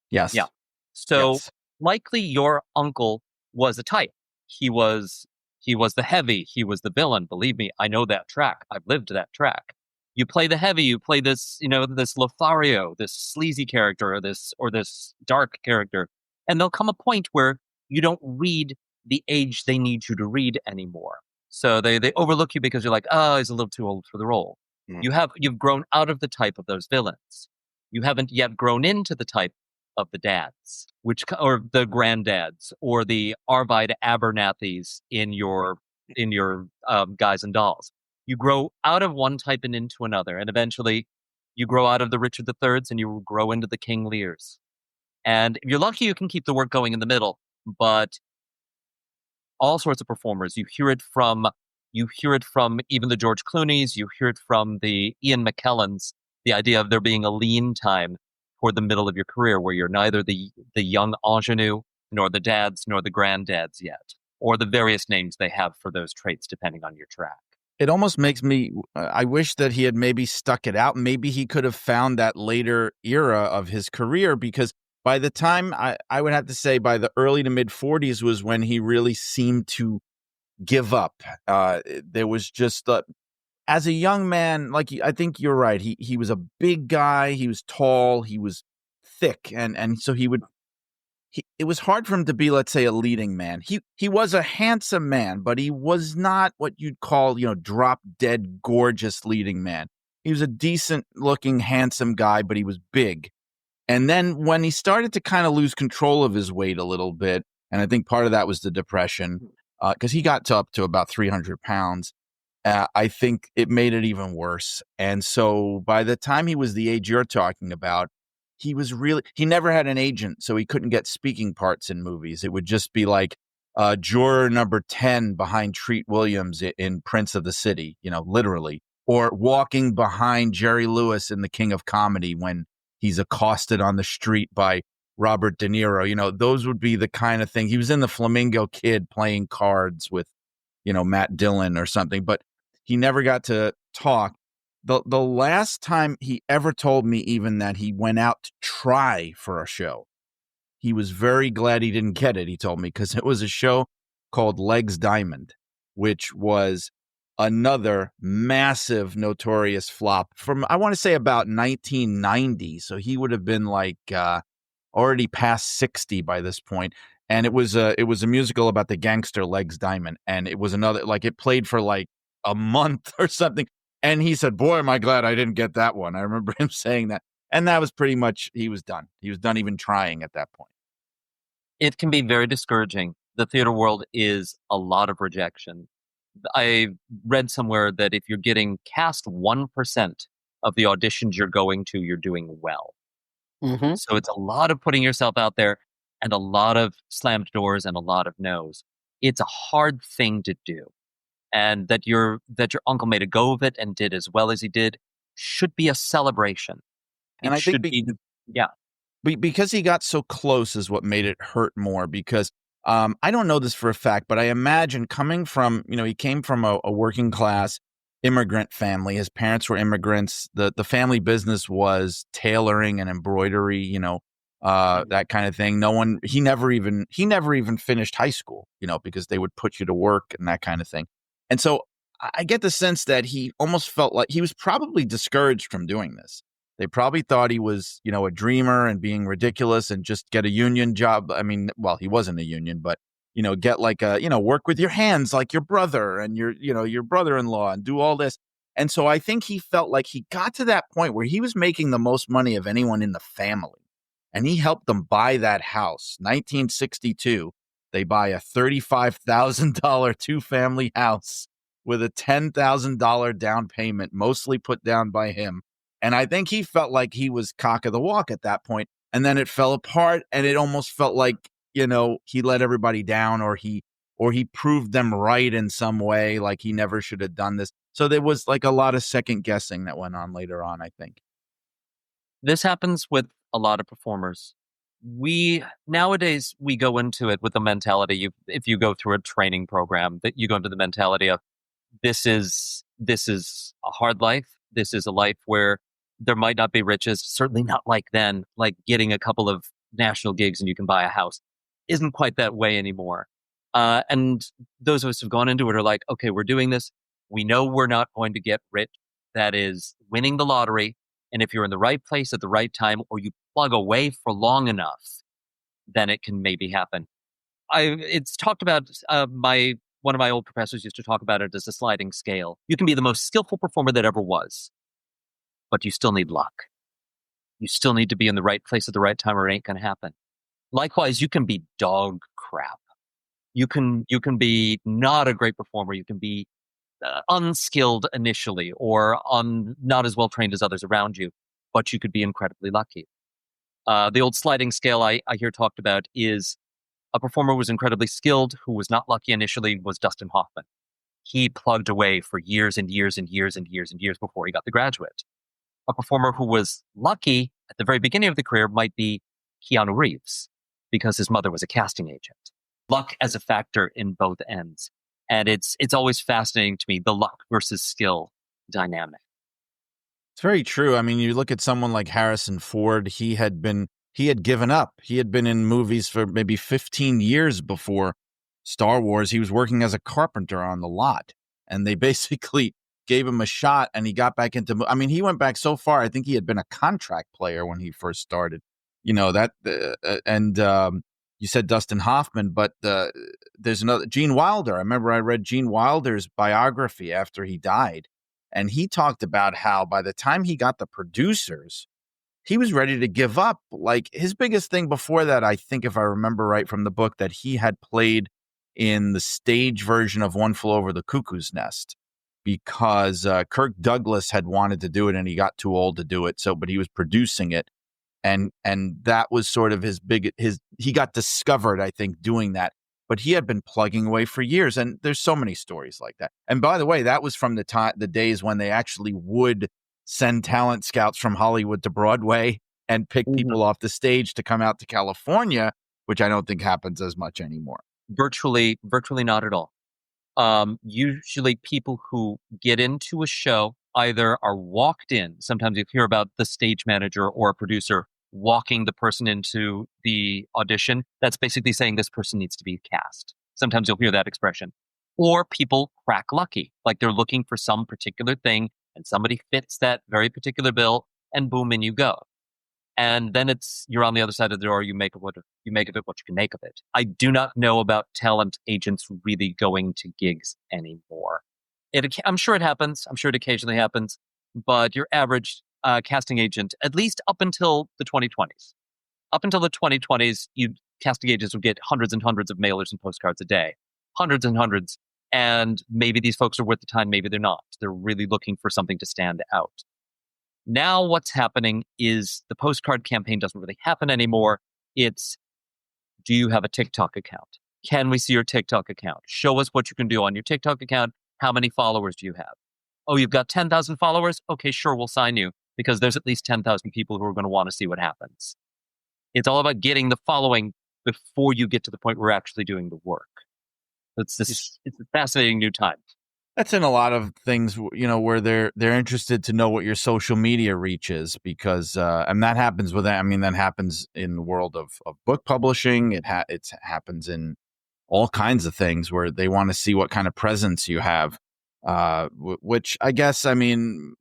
Yes. Yeah. So Yes. likely your uncle was a type. He was the heavy. He was the villain. Believe me, I know that track. I've lived that track. You play the heavy. You play this, this Lothario, this sleazy character, or this dark character, and there'll come a point where you don't read the age they need you to read anymore. So they overlook you because you're like, oh, he's a little too old for the role. You've grown out of the type of those villains. You haven't yet grown into the type of the dads, or the granddads, or the Arvide Abernathys in your Guys and Dolls. You grow out of one type and into another, and eventually you grow out of the Richard the Thirds and you grow into the King Lears. And if you're lucky, you can keep the work going in the middle. But all sorts of performers, you hear it from even the George Clooney's, you hear it from the Ian McKellens, the idea of there being a lean time toward the middle of your career where you're neither the young ingenue, nor the dads, nor the granddads yet, or the various names they have for those traits depending on your track. It almost makes me, I wish that he had maybe stuck it out. Maybe he could have found that later era of his career, because by the time, I would have to say by the early to mid 40s was when he really seemed to give up. There was just, as a young man, I think you're right. He was a big guy. He was tall. He was thick. And so it was hard for him to be, let's say, a leading man. He was a handsome man, but he was not what you'd call, drop dead gorgeous leading man. He was a decent looking, handsome guy, but he was big. And then when he started to kind of lose control of his weight a little bit, and I think part of that was the depression, because he got up to about 300 pounds, I think it made it even worse. And so by the time he was the age you're talking about, he never had an agent, so he couldn't get speaking parts in movies. It would just be like juror number 10 behind Treat Williams in Prince of the City, literally, or walking behind Jerry Lewis in The King of Comedy when he's accosted on the street by Robert De Niro. Those would be the kind of thing. He was in The Flamingo Kid playing cards with, Matt Dillon or something, but he never got to talk. The last time he ever told me even that he went out to try for a show, he was very glad he didn't get it, he told me, because it was a show called Legs Diamond, which was another massive, notorious flop from, I want to say, about 1990. So he would have been already past 60 by this point. And it was a musical about the gangster Legs Diamond. And it was another, it played for a month or something. And he said, boy, am I glad I didn't get that one. I remember him saying that. And that was pretty much, he was done. He was done even trying at that point. It can be very discouraging. The theater world is a lot of rejection. I read somewhere that if you're getting cast 1% of the auditions you're going to, you're doing well. Mm-hmm. So it's a lot of putting yourself out there and a lot of slammed doors and a lot of no's. It's a hard thing to do. And that your uncle made a go of it and did as well as he did should be a celebration. And I think because he got so close is what made it hurt more, because I don't know this for a fact, but I imagine coming from, he came from a working class immigrant family. His parents were immigrants. The family business was tailoring and embroidery, that kind of thing. He never even finished high school, because they would put you to work and that kind of thing. And so I get the sense that he almost felt like he was probably discouraged from doing this. They probably thought he was, a dreamer and being ridiculous and just get a union job. I mean, well, he wasn't a union, but, get work with your hands like your brother and your brother-in-law and do all this. And so I think he felt like he got to that point where he was making the most money of anyone in the family. And he helped them buy that house. 1962, they buy a $35,000 two-family house with a $10,000 down payment, mostly put down by him. And I think he felt like he was cock of the walk at that point. And then it fell apart, and it almost felt like, he let everybody down, or he proved them right in some way, like he never should have done this. So there was a lot of second guessing that went on later on, I think. This happens with a lot of performers. Nowadays we go into it with the mentality, if you go through a training program, that you go into the mentality of this is a hard life. This is a life where there might not be riches, certainly not like then, like getting a couple of national gigs and you can buy a house. Isn't quite that way anymore. And those of us who've gone into it are like, okay, we're doing this. We know we're not going to get rich. That is winning the lottery. And if you're in the right place at the right time, or you plug away for long enough, then it can maybe happen. It's talked about, one of my old professors used to talk about it as a sliding scale. You can be the most skillful performer that ever was, but you still need luck. You still need to be in the right place at the right time, or it ain't going to happen. Likewise, you can be dog crap. You can be not a great performer. You can be unskilled initially, or not as well trained as others around you, but you could be incredibly lucky. The old sliding scale I hear talked about is a performer who was incredibly skilled, who was not lucky initially, was Dustin Hoffman. He plugged away for years and years and years and years and years before he got The Graduate. A performer who was lucky at the very beginning of the career might be Keanu Reeves, because his mother was a casting agent. Luck as a factor in both ends. And it's always fascinating to me, the luck versus skill dynamic. It's very true. I mean, you look at someone like Harrison Ford, he had given up. He had been in movies for maybe 15 years before Star Wars. He was working as a carpenter on the lot, and they basically gave him a shot, and he got back into, I mean, he went back so far. I think he had been a contract player when he first started, you said Dustin Hoffman, but there's another, Gene Wilder. I remember I read Gene Wilder's biography after he died, and he talked about how by the time he got the producers, he was ready to give up. Like, his biggest thing before that, I think, if I remember right from the book, that he had played in the stage version of One Flew Over the Cuckoo's Nest, because Kirk Douglas had wanted to do it and he got too old to do it. But he was producing it. And that was sort of he got discovered, I think, doing that. But he had been plugging away for years. And there's so many stories like that. And by the way, that was from the days when they actually would send talent scouts from Hollywood to Broadway and pick people off the stage to come out to California, which I don't think happens as much anymore. Virtually not at all. Usually people who get into a show either are walked in. Sometimes you hear about the stage manager or a producer walking the person into the audition. That's basically saying this person needs to be cast. Sometimes you'll hear that expression. Or people crack lucky, like they're looking for some particular thing and somebody fits that very particular bill, and boom, in you go. And then you're on the other side of the door. You make of it what you can make of it. I do not know about talent agents really going to gigs anymore. I'm sure it happens. I'm sure it occasionally happens. But your average casting agent, at least up until the 2020s, casting agents would get hundreds and hundreds of mailers and postcards a day. Hundreds and hundreds. And maybe these folks are worth the time. Maybe they're not. They're really looking for something to stand out. Now what's happening is the postcard campaign doesn't really happen anymore. It's, do you have a TikTok account? Can we see your TikTok account? Show us what you can do on your TikTok account. How many followers do you have? Oh, you've got 10,000 followers? Okay, sure, we'll sign you, because there's at least 10,000 people who are going to want to see what happens. It's all about getting the following before you get to the point where we're actually doing the work. It's a fascinating new time. That's in a lot of things, where they're interested to know what your social media reach is, because and that happens that happens in the world of book publishing. It happens in all kinds of things where they want to see what kind of presence you have, which I guess, in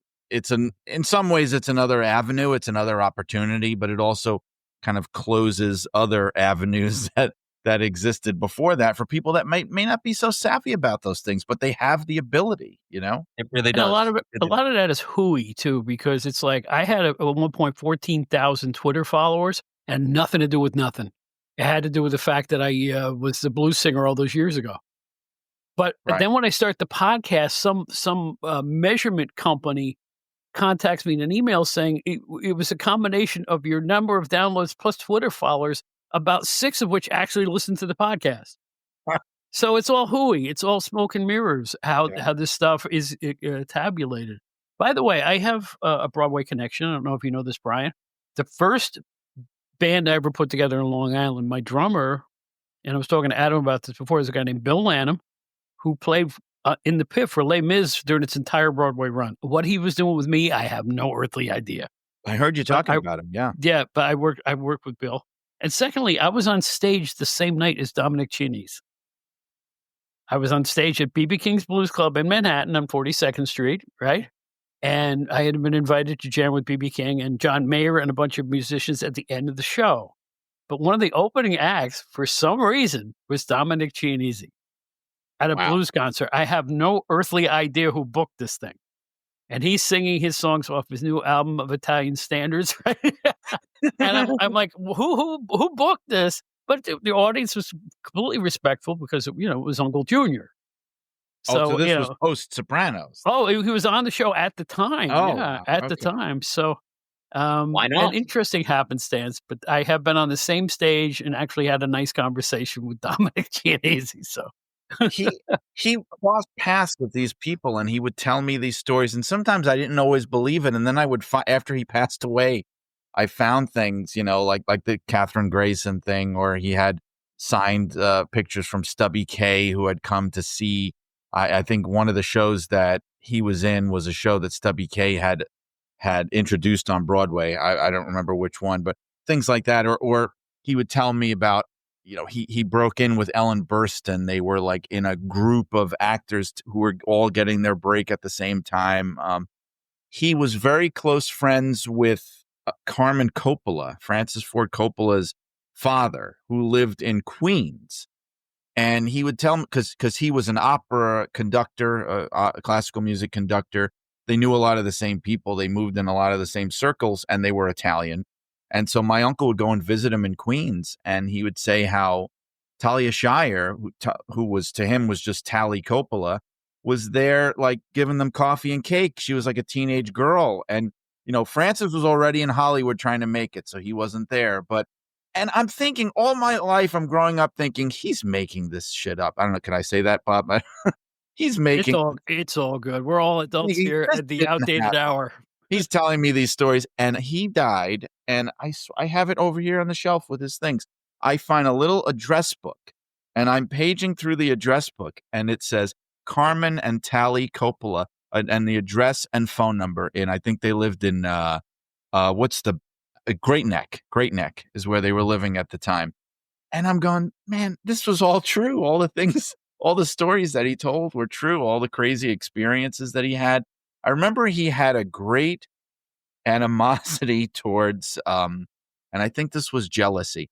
some ways it's another avenue, it's another opportunity, but it also kind of closes other avenues that existed before that for people that may not be so savvy about those things, but they have the ability, It really does. And a lot of that is hooey too, because it's like I had at one point 14,000 Twitter followers and nothing to do with nothing. It had to do with the fact that I was the blues singer all those years ago. But then when I start the podcast, some measurement company contacts me in an email saying it was a combination of your number of downloads plus Twitter followers, about 6 of which actually listen to the podcast. So it's all hooey. It's all smoke and mirrors, how this stuff is tabulated. By the way, I have a Broadway connection. I don't know if you know this, Brian. The first band I ever put together in Long Island, my drummer, and I was talking to Adam about this before, is a guy named Bill Lanham, who played in the pit for Les Mis during its entire Broadway run. What he was doing with me, I have no earthly idea. I heard you talking about him. Yeah. Yeah, but I worked with Bill. And secondly, I was on stage the same night as Dominic Chianese. I was on stage at BB King's Blues Club in Manhattan on 42nd Street, right? And I had been invited to jam with BB King and John Mayer and a bunch of musicians at the end of the show. But one of the opening acts, for some reason, was Dominic Chianese at a blues concert. I have no earthly idea who booked this thing. And he's singing his songs off his new album of Italian standards, right? And I'm like, who booked this? But the audience was completely respectful because, it was Uncle Junior. So this was post Sopranos. Oh, he was on the show at the time. Oh, Yeah, wow. at the time. So Why not? an interesting happenstance, but I have been on the same stage and actually had a nice conversation with Dominic Chianese. So he crossed paths with these people, and he would tell me these stories, and sometimes I didn't always believe it. And then I would after he passed away, I found things, like the Catherine Grayson thing, or he had signed pictures from Stubby K, who had come to see. I think one of the shows that he was in was a show that Stubby K had introduced on Broadway. I don't remember which one, but things like that. Or he would tell me about, he broke in with Ellen Burstyn. They were like in a group of actors who were all getting their break at the same time. He was very close friends with Carmen Coppola, Francis Ford Coppola's father, who lived in Queens. And he would tell me, because he was an opera conductor, a classical music conductor. They knew a lot of the same people. They moved in a lot of the same circles, and they were Italian. And so my uncle would go and visit him in Queens, and he would say how Talia Shire, who was to him was just Tally Coppola, was there like giving them coffee and cake. She was like a teenage girl. And, Francis was already in Hollywood trying to make it, so he wasn't there. And I'm thinking all my life, I'm growing up thinking he's making this shit up. I don't know. Can I say that, Bob? He's making it's all good. We're all adults here at the Outdated Hour. He's telling me these stories, and he died, and I have it over here on the shelf with his things. I find a little address book, and I'm paging through the address book, and it says Carmen and Tally Coppola, and the address and phone number. And I think they lived in Great Neck. Great Neck is where they were living at the time. And I'm going, man, this was all true. All the things, all the stories that he told were true. All the crazy experiences that he had. I remember he had a great animosity towards, and I think this was jealousy.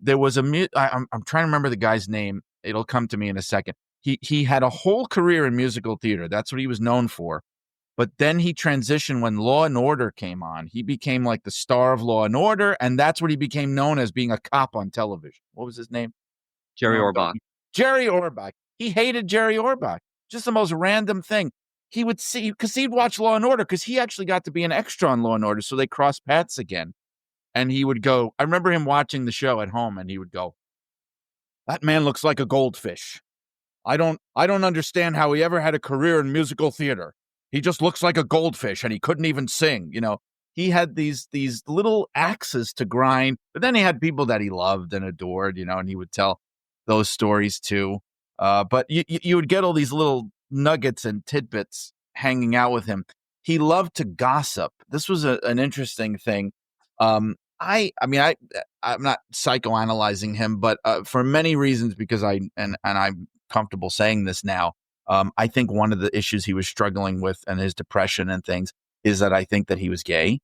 There was I'm trying to remember the guy's name. It'll come to me in a second. He had a whole career in musical theater. That's what he was known for. But then he transitioned when Law and Order came on. He became like the star of Law and Order, and that's what he became known as, being a cop on television. What was his name? Jerry Orbach. Jerry Orbach. He hated Jerry Orbach. Just the most random thing. He would see, because he'd watch Law and Order, because he actually got to be an extra on Law and Order, so they crossed paths again. And he would go, I remember him watching the show at home, and he would go, "That man looks like a goldfish. I don't understand how he ever had a career in musical theater. He just looks like a goldfish, and he couldn't even sing." He had these little axes to grind, but then he had people that he loved and adored, and he would tell those stories too. But you would get all these little nuggets and tidbits hanging out with him. He loved to gossip. This was an interesting thing. I'm not psychoanalyzing him, but for many reasons, because I'm comfortable saying this now. I think one of the issues he was struggling with, and his depression and things, is that I think that he was gay.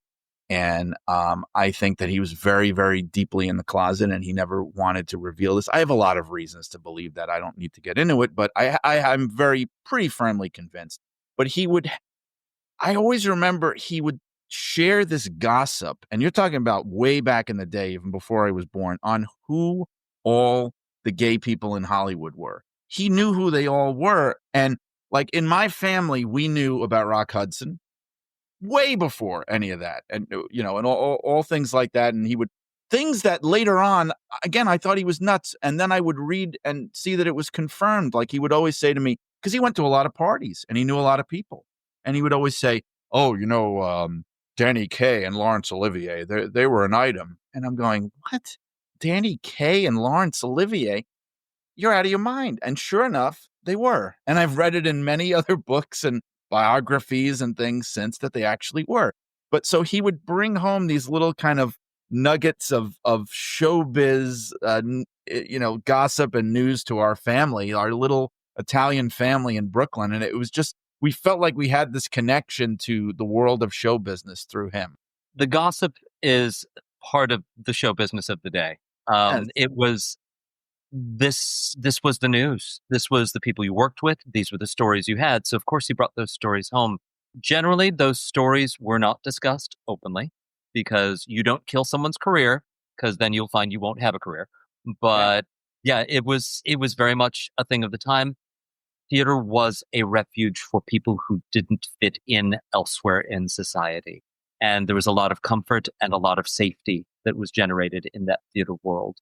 And I think that he was very, very deeply in the closet, and he never wanted to reveal this. I have a lot of reasons to believe that. I don't need to get into it, but I'm pretty firmly convinced. But I always remember he would share this gossip, and you're talking about way back in the day, even before I was born, on who all the gay people in Hollywood were. He knew who they all were. And like in my family, we knew about Rock Hudson way before any of that. And, and all things like that. And he would, things that later on, again, I thought he was nuts. And then I would read and see that it was confirmed. Like he would always say to me, because he went to a lot of parties and he knew a lot of people. And he would always say, "Oh, Danny Kaye and Laurence Olivier, they were an item." And I'm going, what? Danny Kaye and Laurence Olivier? You're out of your mind. And sure enough, they were. And I've read it in many other books and biographies and things since, that they actually were. But so he would bring home these little kind of nuggets of showbiz, gossip and news to our family, our little Italian family in Brooklyn. And it was just, we felt like we had this connection to the world of show business through him. The gossip is part of the show business of the day. Yes. It was this was the news. This was the people you worked with. These were the stories you had. So of course you brought those stories home. Generally, those stories were not discussed openly because you don't kill someone's career, because then you'll find you won't have a career. But yeah, it was very much a thing of the time. Theater was a refuge for people who didn't fit in elsewhere in society. And there was a lot of comfort and a lot of safety that was generated in that theater world.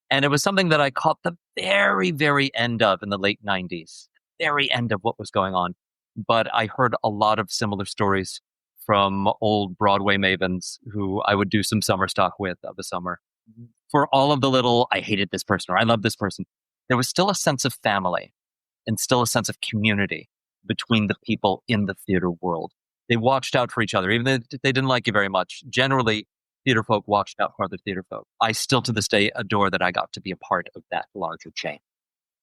And it was something that I caught the very, very end of in the late 90s, very end of what was going on. But I heard a lot of similar stories from old Broadway mavens who I would do some summer stock with of a summer. For all of the little, I hated this person or I love this person, there was still a sense of family and still a sense of community between the people in the theater world. They watched out for each other, even if they didn't like you very much. Generally, theater folk watched out for other theater folk. I still to this day adore that I got to be a part of that larger chain.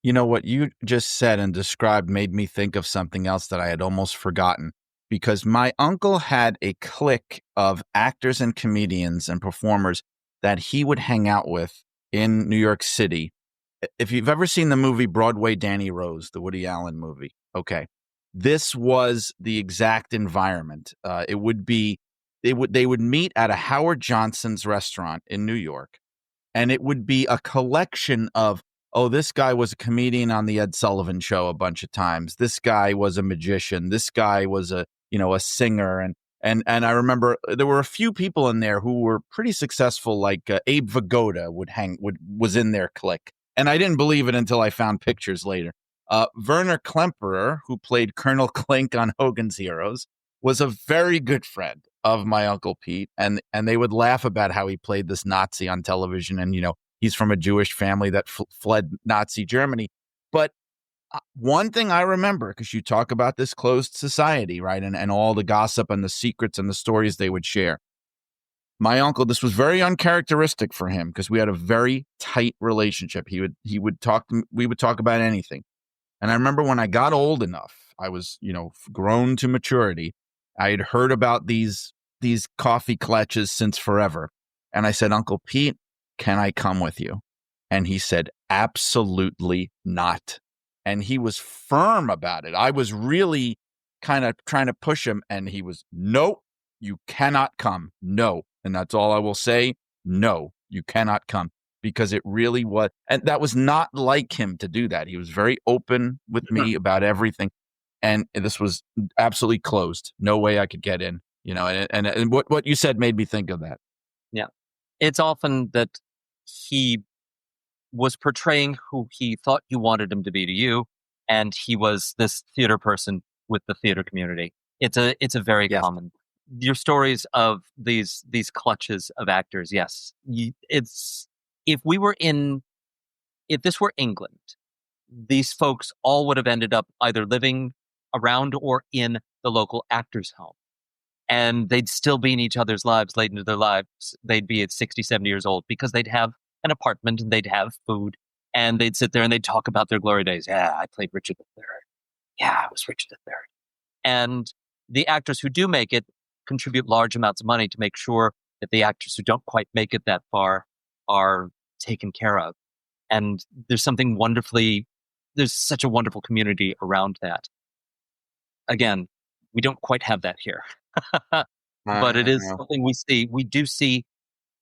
You know, what you just said and described made me think of something else that I had almost forgotten, because my uncle had a clique of actors and comedians and performers that he would hang out with in New York City. If you've ever seen the movie Broadway, Danny Rose, the Woody Allen movie, okay, this was the exact environment. They would meet at a Howard Johnson's restaurant in New York, and it would be a collection of, oh, this guy was a comedian on the Ed Sullivan Show a bunch of times. This guy was a magician. This guy was a singer. And I remember there were a few people in there who were pretty successful, like Abe Vigoda was in their clique. And I didn't believe it until I found pictures later. Werner Klemperer, who played Colonel Klink on Hogan's Heroes, was a very good friend of my Uncle Pete. And they would laugh about how he played this Nazi on television. And, he's from a Jewish family that fled Nazi Germany. But one thing I remember, because you talk about this closed society, right? And all the gossip and the secrets and the stories they would share. My uncle, this was very uncharacteristic for him because we had a very tight relationship. We would talk about anything. And I remember when I got old enough, I was, grown to maturity. I had heard about these coffee clutches since forever. And I said, Uncle Pete, can I come with you? And he said, absolutely not. And he was firm about it. I was really kind of trying to push him. And he was, no, you cannot come. No. And that's all I will say. No, you cannot come, because it really was. And that was not like him to do that. He was very open with me about everything. And this was absolutely closed. No way I could get in, and what you said made me think of that. Yeah. It's often that he was portraying who he thought you wanted him to be to you. And he was this theater person with the theater community. It's a very common. Your stories of these clutches of actors, yes. If this were England, these folks all would have ended up either living around or in the local actors' home. And they'd still be in each other's lives late into their lives. They'd be at 60, 70 years old because they'd have an apartment and they'd have food. And they'd sit there and they'd talk about their glory days. Yeah, I played Richard III. Yeah, I was Richard III. And the actors who do make it contribute large amounts of money to make sure that the actors who don't quite make it that far are taken care of. And there's such a wonderful community around that. Again, we don't quite have that here, but it is something we see. We do see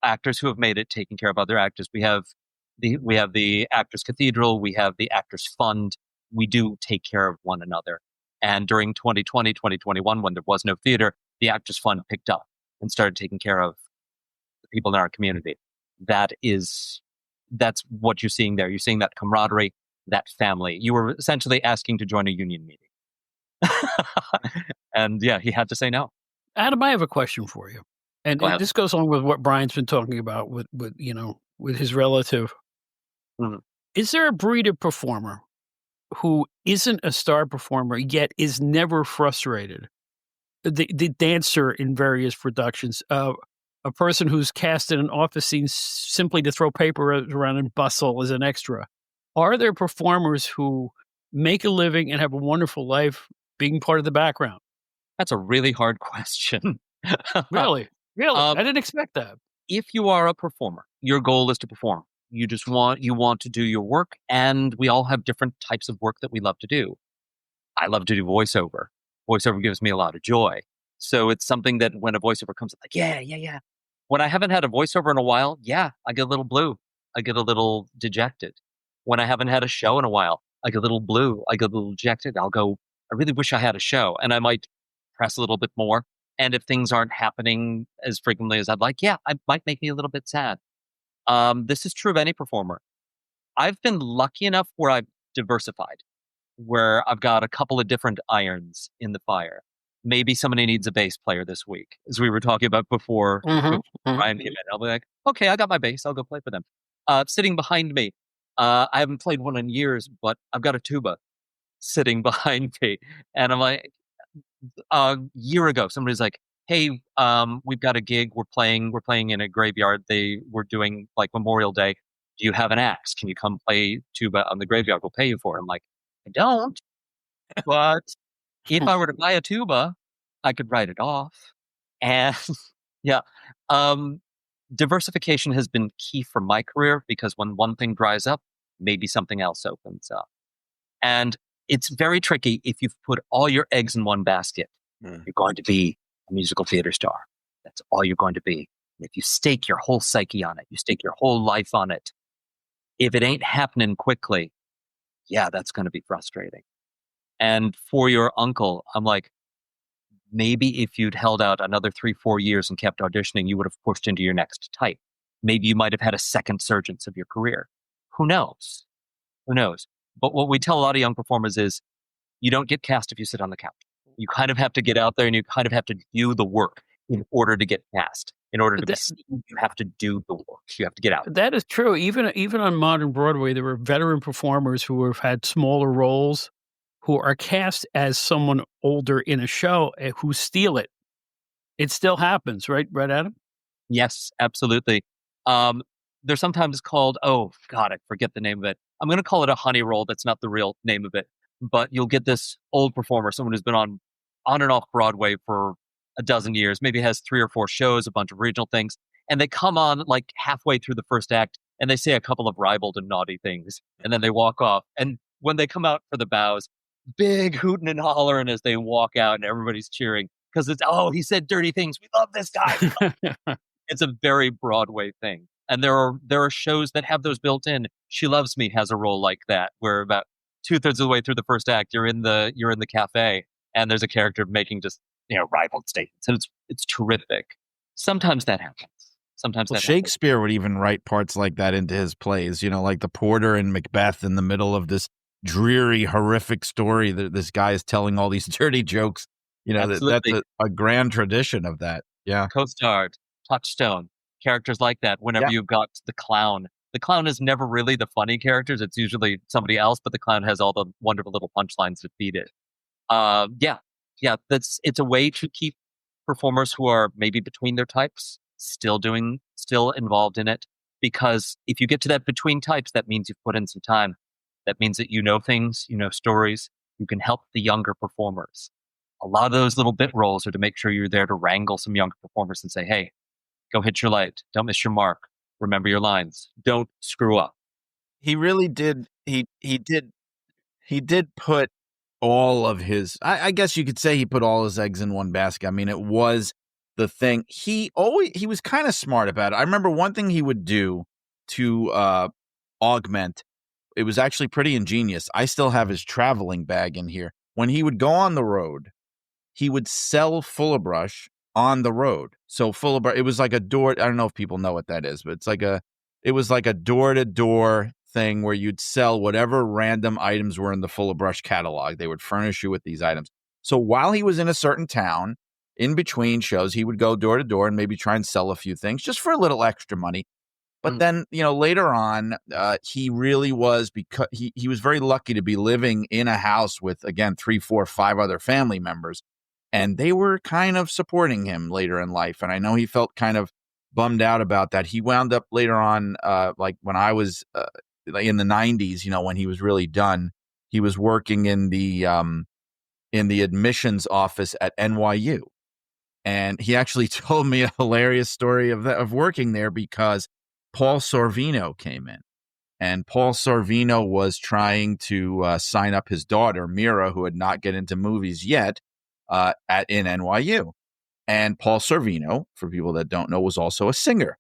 actors who have made it taking care of other actors. We have the Actors Cathedral. We have the Actors Fund. We do take care of one another. And during 2020, 2021, when there was no theater, the Actors Fund picked up and started taking care of the people in our community. That's what you're seeing there. You're seeing that camaraderie, that family. You were essentially asking to join a union meeting. And yeah, he had to say no. Adam, I have a question for you. And this goes along with what Brian's been talking about with his relative. Mm-hmm. Is there a breed of performer who isn't a star performer yet is never frustrated? The dancer in various productions. a person who's cast in an office scene simply to throw paper around and bustle as an extra. Are there performers who make a living and have a wonderful life being part of the background? That's a really hard question. Really? Really? Um, I didn't expect that. if you are a performer, your goal is to perform. You want to do your work, and we all have different types of work that we love to do. I love to do voiceover. Voiceover gives me a lot of joy. So it's something that when a voiceover comes, I'm like, yeah, yeah, yeah. When I haven't had a voiceover in a while, yeah, I get a little blue. I get a little dejected. When I haven't had a show in a while, I get a little blue. I get a little dejected. I'll go, I really wish I had a show. And I might press a little bit more. And if things aren't happening as frequently as I'd like, yeah, it might make me a little bit sad. This is true of any performer. I've been lucky enough where I've diversified, where I've got a couple of different irons in the fire. Maybe somebody needs a bass player this week, as we were talking about before Ryan came in. I'll be like, okay, I got my bass. I'll go play for them. Sitting behind me, I haven't played one in years, but I've got a tuba sitting behind me. And I'm like, a year ago, somebody's like, hey, we've got a gig. We're playing in a graveyard. They were doing like Memorial Day. Do you have an axe? Can you come play tuba on the graveyard? We'll pay you for it. I'm like, I don't, but if I were to buy a tuba, I could write it off. And yeah, diversification has been key for my career because when one thing dries up, maybe something else opens up. And it's very tricky if you've put all your eggs in one basket. You're going to be a musical theater star. That's all you're going to be. And if you stake your whole psyche on it, you stake your whole life on it, if it ain't happening quickly, yeah, that's going to be frustrating. And for your uncle, I'm like, maybe if you'd held out another 3-4 years and kept auditioning, you would have pushed into your next type. Maybe you might have had a second surgence of your career. Who knows? Who knows? But what we tell a lot of young performers is you don't get cast if you sit on the couch. You kind of have to get out there and you kind of have to do the work in order to get cast. In order to be seen, you have to do the work. You have to get out. That is true. Even on modern Broadway, there were veteran performers who have had smaller roles who are cast as someone older in a show who steal it. It still happens, right, Adam? Yes, absolutely. They're sometimes called, oh, God, I forget the name of it. I'm going to call it a honey roll. That's not the real name of it. But you'll get this old performer, someone who's been on and off Broadway for a dozen years, maybe has 3 or 4 shows, a bunch of regional things. And they come on like halfway through the first act and they say a couple of ribald and naughty things. And then they walk off. And when they come out for the bows, big hooting and hollering as they walk out and everybody's cheering because it's, oh, he said dirty things. We love this guy. It's a very Broadway thing. And there are shows that have those built in. She Loves Me has a role like that, where about 2/3 of the way through the first act, you're in the cafe, and there's a character making just ribald statements, and it's terrific. Sometimes that happens. Shakespeare would even write parts like that into his plays. Like the porter in Macbeth in the middle of this dreary, horrific story that this guy is telling all these dirty jokes. That's a grand tradition of that. Yeah, co-starred, Touchstone. Characters like that, whenever you've got the clown. The clown is never really the funny characters. It's usually somebody else, but the clown has all the wonderful little punchlines that feed it. It's a way to keep performers who are maybe between their types still involved in it. Because if you get to that between types, that means you've put in some time. That means that you know things, you know stories. You can help the younger performers. A lot of those little bit roles are to make sure you're there to wrangle some younger performers and say, hey, go hit your light. Don't miss your mark. Remember your lines. Don't screw up. He really did. He did put all of his, I guess you could say he put all his eggs in one basket. I mean, it was the thing. He was kind of smart about it. I remember one thing he would do to augment. It was actually pretty ingenious. I still have his traveling bag in here. When he would go on the road, he would sell Full-A-Brush on the road. So Full-A-Brush, it was like a door. I don't know if people know what that is, but it was like a door-to-door thing where you'd sell whatever random items were in the Full-A-Brush catalog. They would furnish you with these items. So while he was in a certain town, in between shows, he would go door to door and maybe try and sell a few things just for a little extra money. But then, later on, he really was, because he was very lucky to be living in a house with, again, 3, 4, 5 other family members. And they were kind of supporting him later in life. And I know he felt kind of bummed out about that. He wound up later on, like when I was in the 90s, when he was really done, he was working in the admissions office at NYU. And he actually told me a hilarious story of working there because Paul Sorvino came in. And Paul Sorvino was trying to sign up his daughter, Mira, who had not get into movies yet, in NYU. And Paul Sorvino, for people that don't know, was also a singer.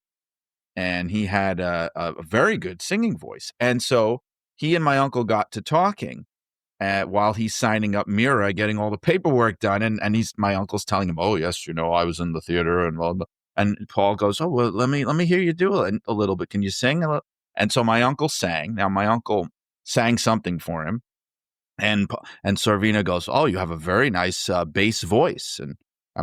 And he had a very good singing voice. And so he and my uncle got to talking while he's signing up Mira, getting all the paperwork done. And my uncle's telling him, oh, yes, I was in the theater and blah, blah. And Paul goes, oh, well, let me hear you do a little bit. Can you sing a little? And so my uncle sang. Now, my uncle sang something for him. And Sorvino goes, oh, you have a very nice bass voice. And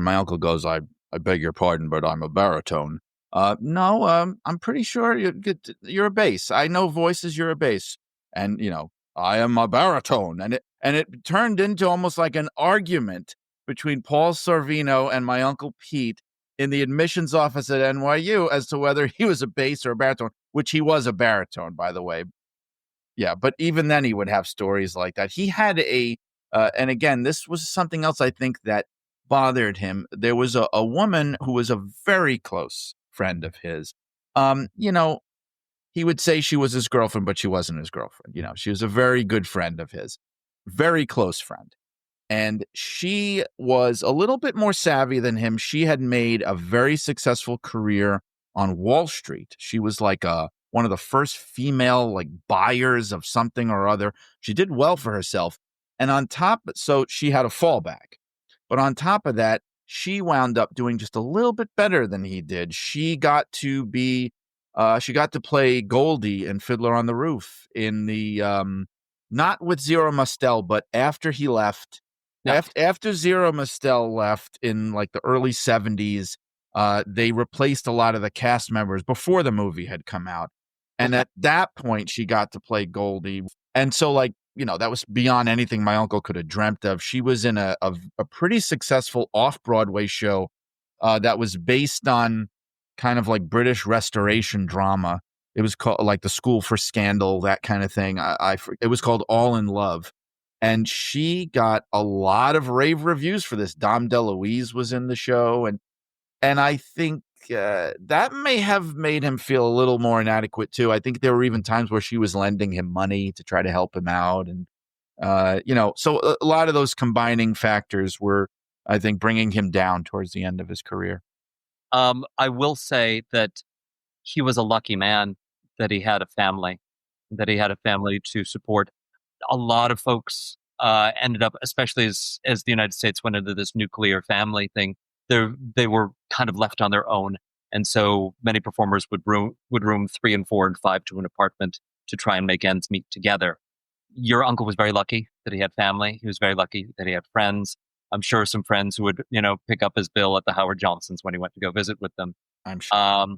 my uncle goes, I beg your pardon, but I'm a baritone. No, I'm pretty sure you're a bass. I know voices, you're a bass. And, I am a baritone. And it turned into almost like an argument between Paul Sorvino and my Uncle Pete in the admissions office at NYU as to whether he was a bass or a baritone, which he was a baritone, by the way. Yeah, but even then he would have stories like that. He had and again, this was something else I think that bothered him. There was a woman who was a very close friend of his. He would say she was his girlfriend, but she wasn't his girlfriend. She was a very good friend of his, very close friend. And she was a little bit more savvy than him. She had made a very successful career on Wall Street. She was like one of the first female buyers of something or other. She did well for herself. And so she had a fallback. But on top of that, she wound up doing just a little bit better than he did. She got to play Goldie in Fiddler on the Roof in the, not with Zero Mostel, but after he left. Yeah. After Zero Mostel left in the early 70s, they replaced a lot of the cast members before the movie had come out. And at that point, she got to play Goldie. And so that was beyond anything my uncle could have dreamt of. She was in a pretty successful off-Broadway show that was based on kind of British Restoration drama. It was called The School for Scandal, that kind of thing. It was called All in Love. And she got a lot of rave reviews for this. Dom DeLuise was in the show. And I think that may have made him feel a little more inadequate too. I think there were even times where she was lending him money to try to help him out. And, so a lot of those combining factors were, I think, bringing him down towards the end of his career. I will say that he was a lucky man that he had a family to support. A lot of folks ended up, especially as the United States went into this nuclear family thing, they were kind of left on their own. And so many performers would room 3 and 4 and 5 to an apartment to try and make ends meet together. Your uncle was very lucky that he had family. He was very lucky that he had friends. I'm sure some friends who would, pick up his bill at the Howard Johnsons when he went to go visit with them. I'm sure.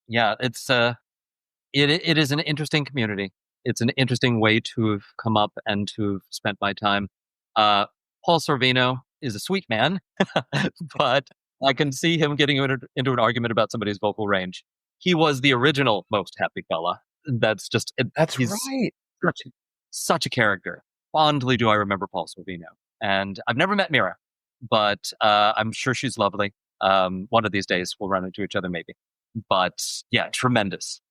Yeah, it is an interesting community. It's an interesting way to have come up and to have spent my time. Paul Sorvino is a sweet man, but I can see him getting into an argument about somebody's vocal range. He was the original most happy fella. That's right. Such a character. Fondly do I remember Paul Sorvino. And I've never met Mira, but I'm sure she's lovely. One of these days we'll run into each other maybe. But yeah, tremendous.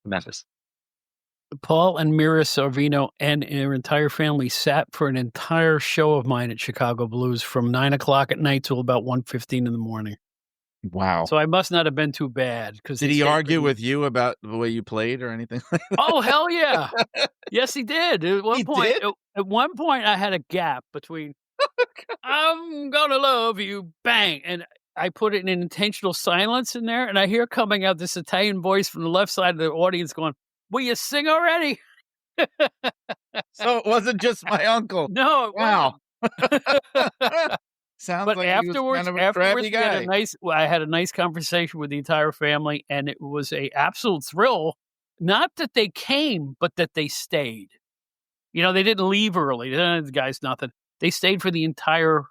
Paul and Mira Sorvino and their entire family sat for an entire show of mine at Chicago Blues from 9:00 at night till about 1:15 in the morning. Wow. So I must not have been too bad. Did he argue with you about the way you played or anything like that? Oh, hell yeah. Yes, he did. At one point, I had a gap between I'm gonna love you, bang. And I put it in an intentional silence in there. And I hear coming out this Italian voice from the left side of the audience going, will you sing already? So it wasn't just my uncle. No, it wasn't. Sounds but like afterwards, he was kind of a crabby guy. I had a nice conversation with the entire family, and it was a absolute thrill. Not that they came, but that they stayed. They didn't leave early. The guys, nothing. They stayed for the entire,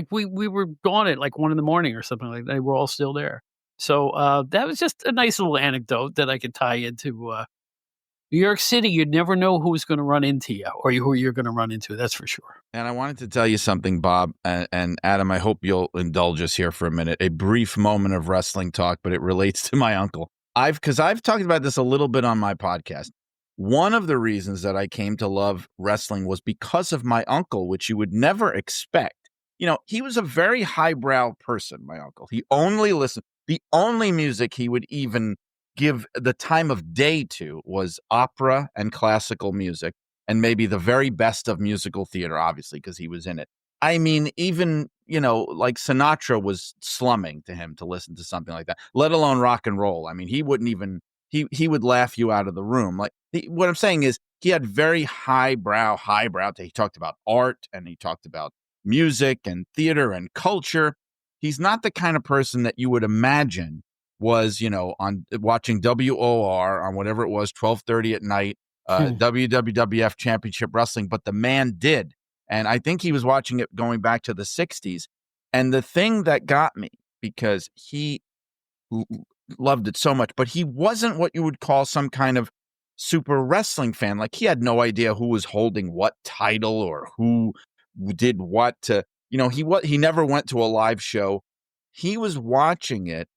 we were gone at 1 a.m. or something like that. They were all still there. So that was just a nice little anecdote that I could tie into New York City. You'd never know who's going to run into you or who you're going to run into. That's for sure. And I wanted to tell you something, Bob and Adam. I hope you'll indulge us here for a minute. A brief moment of wrestling talk, but it relates to my uncle. Because I've talked about this a little bit on my podcast. One of the reasons that I came to love wrestling was because of my uncle, which you would never expect. You know, he was a very highbrow person, my uncle. He only listened. The only music he would even give the time of day to was opera and classical music, and maybe the very best of musical theater, obviously, because he was in it. I mean, even, you know, like Sinatra was slumming to him to listen to something like that, let alone rock and roll. I mean, he wouldn't even, he would laugh you out of the room. Like, what I'm saying is he had very highbrow. He talked about art and he talked about music and theater and culture. He's not the kind of person that you would imagine was, you know, on watching WOR on whatever it was, 12:30 at night, WWF Championship Wrestling, but the man did. And I think he was watching it going back to the 60s. And the thing that got me, because he loved it so much, but he wasn't what you would call some kind of super wrestling fan. Like, he had no idea who was holding what title or who did what to, you know, he never went to a live show. He was watching it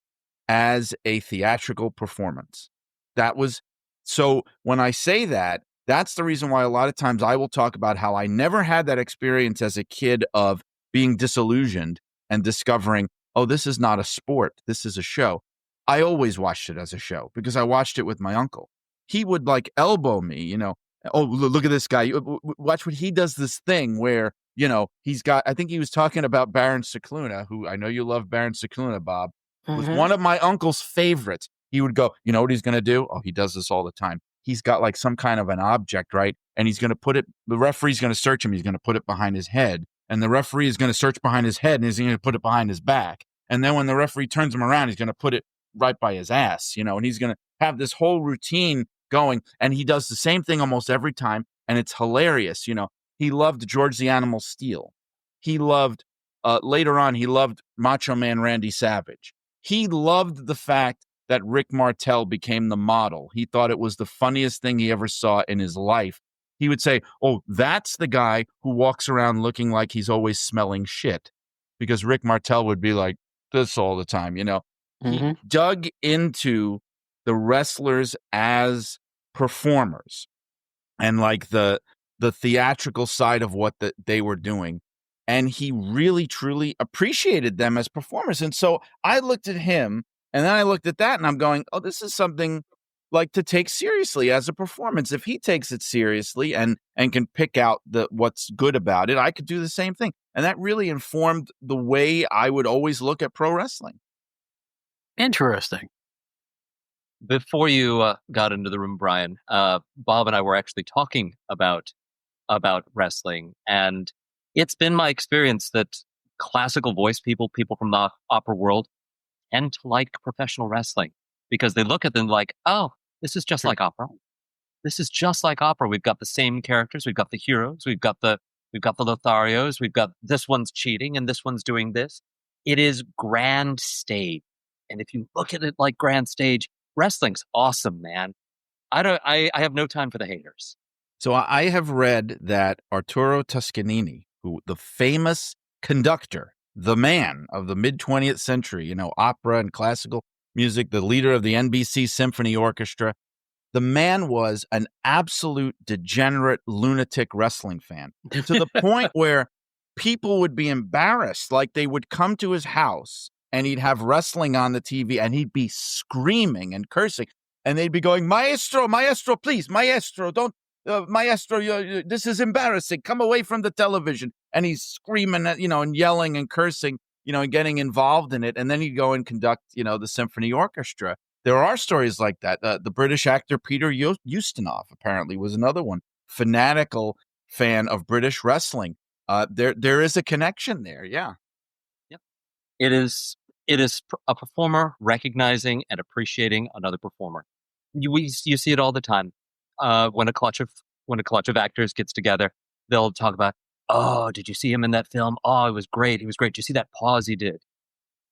as a theatrical performance. That was, so when I say that, that's the reason why a lot of times I will talk about how I never had that experience as a kid of being disillusioned and discovering, oh, this is not a sport, this is a show. I always watched it as a show because I watched it with my uncle. He would like elbow me, you know, oh, look at this guy. Watch what he does, this thing where, you know, he's got, I think he was talking about Baron Cicluna, who I know you love Baron Cicluna, Bob, was one of my uncle's favorites. He would go, you know what he's going to do? Oh, he does this all the time. He's got like some kind of an object, right? And he's going to put it, the referee's going to search him. He's going to put it behind his head. And the referee is going to search behind his head and he's going to put it behind his back. And then when the referee turns him around, he's going to put it right by his ass, you know, and he's going to have this whole routine going. And he does the same thing almost every time. And it's hilarious. You know, he loved George the Animal Steel. He loved, later on, he loved Macho Man Randy Savage. He loved the fact that Rick Martel became the model. He thought it was the funniest thing he ever saw in his life. He would say, oh, that's the guy who walks around looking like he's always smelling shit. Because Rick Martel would be like this all the time, you know. He dug into the wrestlers as performers and like the theatrical side of what they were doing. And he really, truly appreciated them as performers. And so I looked at him and then I looked at that and I'm going, oh, this is something like to take seriously as a performance. If he takes it seriously and can pick out what's good about it, I could do the same thing. And that really informed the way I would always look at pro wrestling. Interesting. Before you got into the room, Brian, Bob and I were actually talking about wrestling, and it's been my experience that classical voice people from the opera world, tend to like professional wrestling because they look at them like, oh, this is just like opera. This is just like opera. We've got the same characters. We've got the heroes. We've got the Lotharios. We've got this one's cheating and this one's doing this. It is grand stage. And if you look at it like grand stage, wrestling's awesome, man. I have no time for the haters. So I have read that Arturo Toscanini, who the famous conductor, the man of the mid-20th century, you know, opera and classical music, the leader of the NBC Symphony Orchestra, the man was an absolute degenerate lunatic wrestling fan to the point where people would be embarrassed. Like they would come to his house and he'd have wrestling on the TV and he'd be screaming and cursing. And they'd be going, Maestro, please, Maestro, don't, Maestro, this is embarrassing. Come away from the television. And he's screaming, you know, and yelling and cursing, you know, and getting involved in it. And then he'd go and conduct, you know, the symphony orchestra. There are stories like that. The British actor Peter Ustinov apparently was another one. Fanatical fan of British wrestling. There is a connection there. Yeah. Yep. It is a performer recognizing and appreciating another performer. You see it all the time. When a clutch of actors gets together, they'll talk about, oh, did you see him in that film? Oh, it was great. He was great. Did you see that pause he did?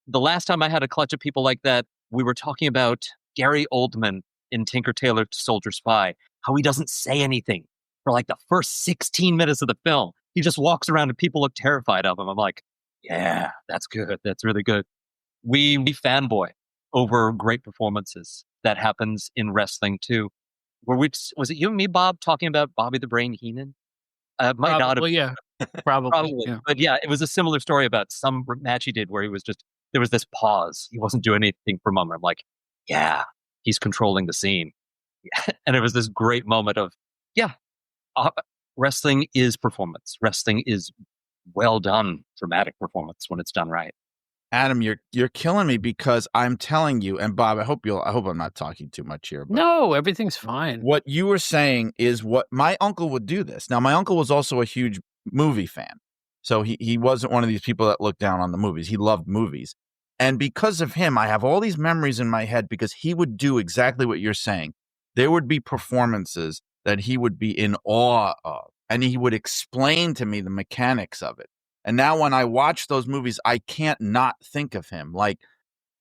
The last time I had a clutch of people like that we were talking about Gary Oldman in Tinker Tailor Soldier Spy, how he doesn't say anything for like the first 16 minutes of the film. He just walks around and people look terrified of him. I'm like, yeah, that's good. That's really good. We fanboy over great performances. That happens in wrestling too. Was it you and me, Bob, talking about Bobby the Brain Heenan? Might not have. Probably, yeah. Probably. Yeah. But yeah, it was a similar story about some match he did where he was just, there was this pause. He wasn't doing anything for a moment. I'm like, yeah, he's controlling the scene. And it was this great moment of, yeah, wrestling is performance. Wrestling is well done, dramatic performance when it's done right. Adam, you're killing me because I'm telling you, and Bob, I hope I'm not talking too much here. But no, everything's fine. What you were saying is what my uncle would do this. Now, my uncle was also a huge movie fan. So he wasn't one of these people that looked down on the movies. He loved movies. And because of him, I have all these memories in my head because he would do exactly what you're saying. There would be performances that he would be in awe of, and he would explain to me the mechanics of it. And now when I watch those movies, I can't not think of him. Like,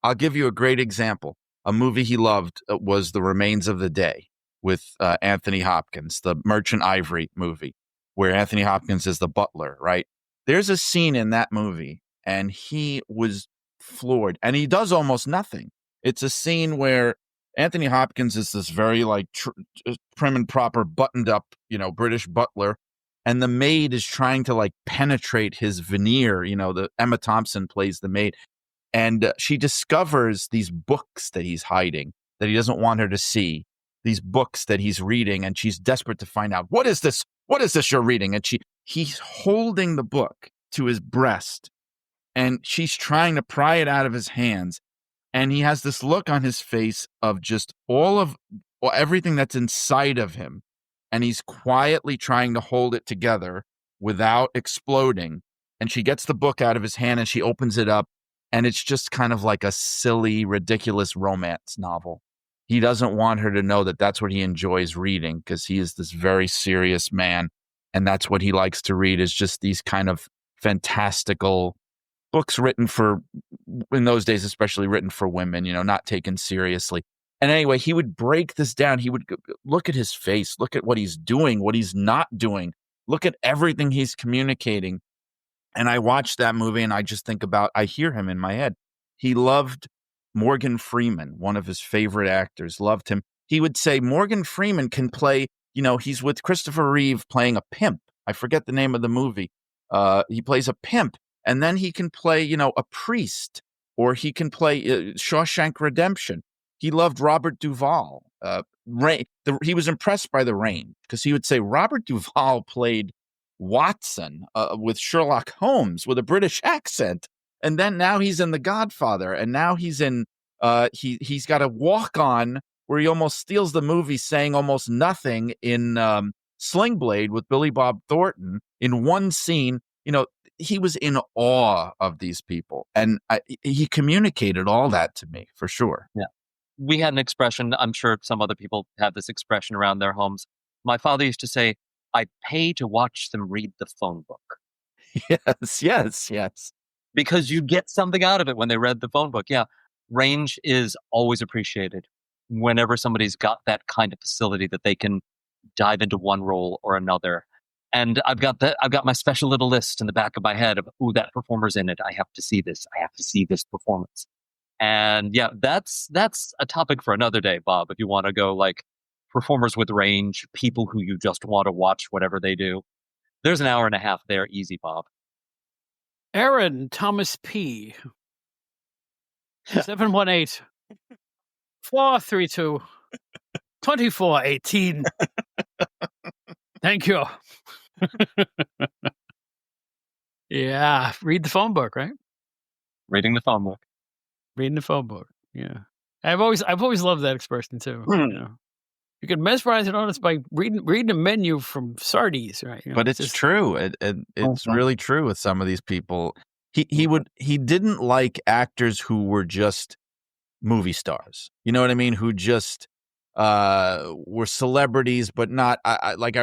I'll give you a great example. A movie he loved was The Remains of the Day with Anthony Hopkins, the Merchant Ivory movie, where Anthony Hopkins is the butler, right? There's a scene in that movie, and he was floored, and he does almost nothing. It's a scene where Anthony Hopkins is this very like prim and proper, buttoned up, British butler, and the maid is trying to like penetrate his veneer. The Emma Thompson plays the maid, and she discovers these books that he's hiding that he doesn't want her to see. These books that he's reading, and she's desperate to find out, what is this? What is this you're reading? And he's holding the book to his breast, and she's trying to pry it out of his hands. And he has this look on his face of just everything that's inside of him. And he's quietly trying to hold it together without exploding. And she gets the book out of his hand and she opens it up. And it's just kind of like a silly, ridiculous romance novel. He doesn't want her to know that that's what he enjoys reading because he is this very serious man. And that's what he likes to read, is just these kind of fantastical books written for, in those days, especially written for women, not taken seriously. And anyway, he would break this down. He would look at his face, look at what he's doing, what he's not doing, look at everything he's communicating. And I watched that movie and I just I hear him in my head. He loved Morgan Freeman, one of his favorite actors, loved him. He would say Morgan Freeman can play, he's with Christopher Reeve playing a pimp. I forget the name of the movie. He plays a pimp. And then he can play, a priest, or he can play Shawshank Redemption. He loved Robert Duvall. He was impressed by the range because he would say Robert Duvall played Watson with Sherlock Holmes with a British accent. And then now he's in The Godfather. And now he's in, he's got a walk-on where he almost steals the movie saying almost nothing in Sling Blade with Billy Bob Thornton in one scene. He was in awe of these people, and he communicated all that to me for sure. Yeah. We had an expression. I'm sure some other people have this expression around their homes. My father used to say, I pay to watch them read the phone book. Yes. Because you get something out of it when they read the phone book. Yeah. Range is always appreciated whenever somebody's got that kind of facility that they can dive into one role or another. And I've got my special little list in the back of my head of, ooh, that performer's in it. I have to see this. I have to see this performance. And yeah, that's a topic for another day, Bob, if you want to go like performers with range, people who you just want to watch whatever they do. There's an hour and a half there. Easy, Bob. Aaron Thomas P. 718 432 2418. Thank you. Yeah, read the phone book, right? Reading the phone book. Reading the phone book. Yeah, I've always loved that expression too. You can mesmerize an artist by reading a menu from Sardi's, right? But it's true. It's really true with some of these people. He didn't like actors who were just movie stars. You know what I mean? Who just were celebrities, but not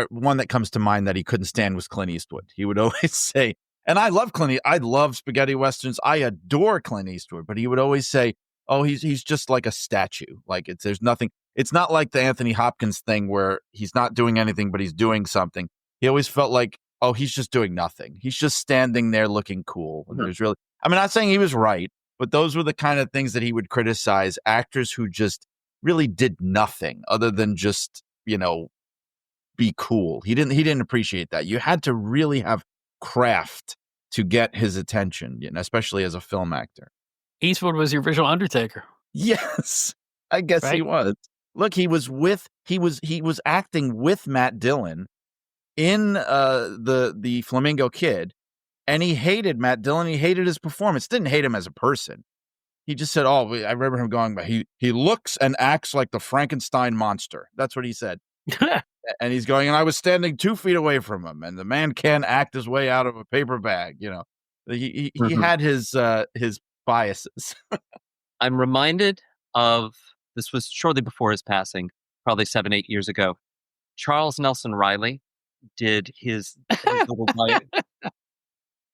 one that comes to mind that he couldn't stand was Clint Eastwood. He would always say, and I love Clint. I love spaghetti westerns. I adore Clint Eastwood, but he would always say, oh, he's just like a statue. Like there's nothing. It's not like the Anthony Hopkins thing where he's not doing anything, but he's doing something. He always felt like, oh, he's just doing nothing. He's just standing there looking cool. And there's really, I'm not saying he was right, but those were the kind of things that he would criticize, actors who just really did nothing other than just, be cool. He didn't appreciate that. You had to really have craft to get his attention, especially as a film actor. Eastwood was the original Undertaker. Yes, I guess Right? he was. Look, he was acting with Matt Dillon in the Flamingo Kid, and he hated Matt Dillon. He hated his performance. Didn't hate him as a person. He just said, "Oh, I remember him going, but he looks and acts like the Frankenstein monster." That's what he said. And he's going, and I was standing 2 feet away from him, and the man can't act his way out of a paper bag. He had his biases. I'm reminded of, this was shortly before his passing, probably 7-8 years ago. Charles Nelson Riley did his little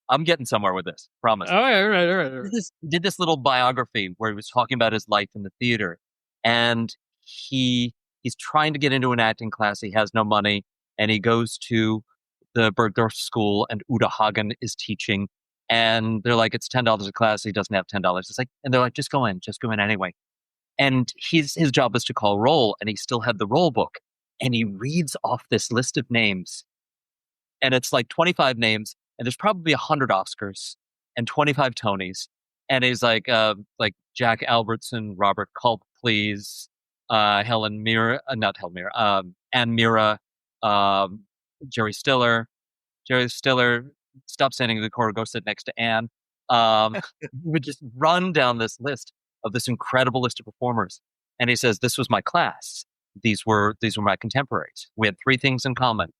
I'm getting somewhere with this, promise. All right. Did this little biography where he was talking about his life in the theater, and he's trying to get into an acting class. He has no money, and he goes to the Bergdorf School, and Uta Hagen is teaching, and they're like, it's $10 a class. He doesn't have $10. It's like, and they're like, just go in anyway. And his job was to call roll, and he still had the roll book, and he reads off this list of names, and it's like 25 names, and there's probably 100 Oscars and 25 Tonys, and he's like Jack Albertson, Robert Culp, please, Ann Mira, Jerry Stiller, stop standing in the corner, go sit next to Anne. He would just run down this list of this incredible list of performers, and he says, "This was my class. These were my contemporaries. We had 3 things in common.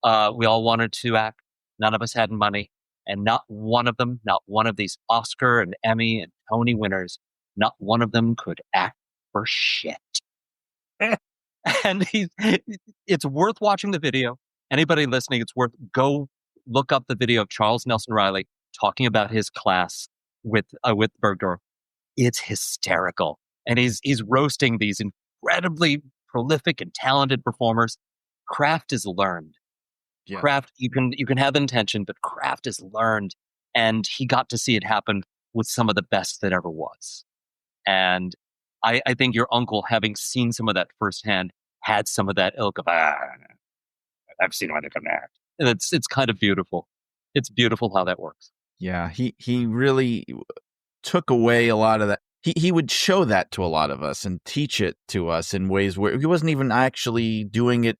We all wanted to act. None of us had money, and not one of these Oscar and Emmy and Tony winners, not one of them could act for shit." And it's worth watching the video. Anybody listening, go look up the video of Charles Nelson Riley talking about his class with Bergdorf. It's hysterical, and he's roasting these incredibly prolific and talented performers. Craft is learned. Yeah. Craft, you can have intention, but craft is learned, and he got to see it happen with some of the best that ever was. And I think your uncle, having seen some of that firsthand, had some of that ilk of, I've seen why they can act. And it's kind of beautiful. It's beautiful how that works. Yeah, he really took away a lot of that. He would show that to a lot of us and teach it to us in ways where he wasn't even actually doing it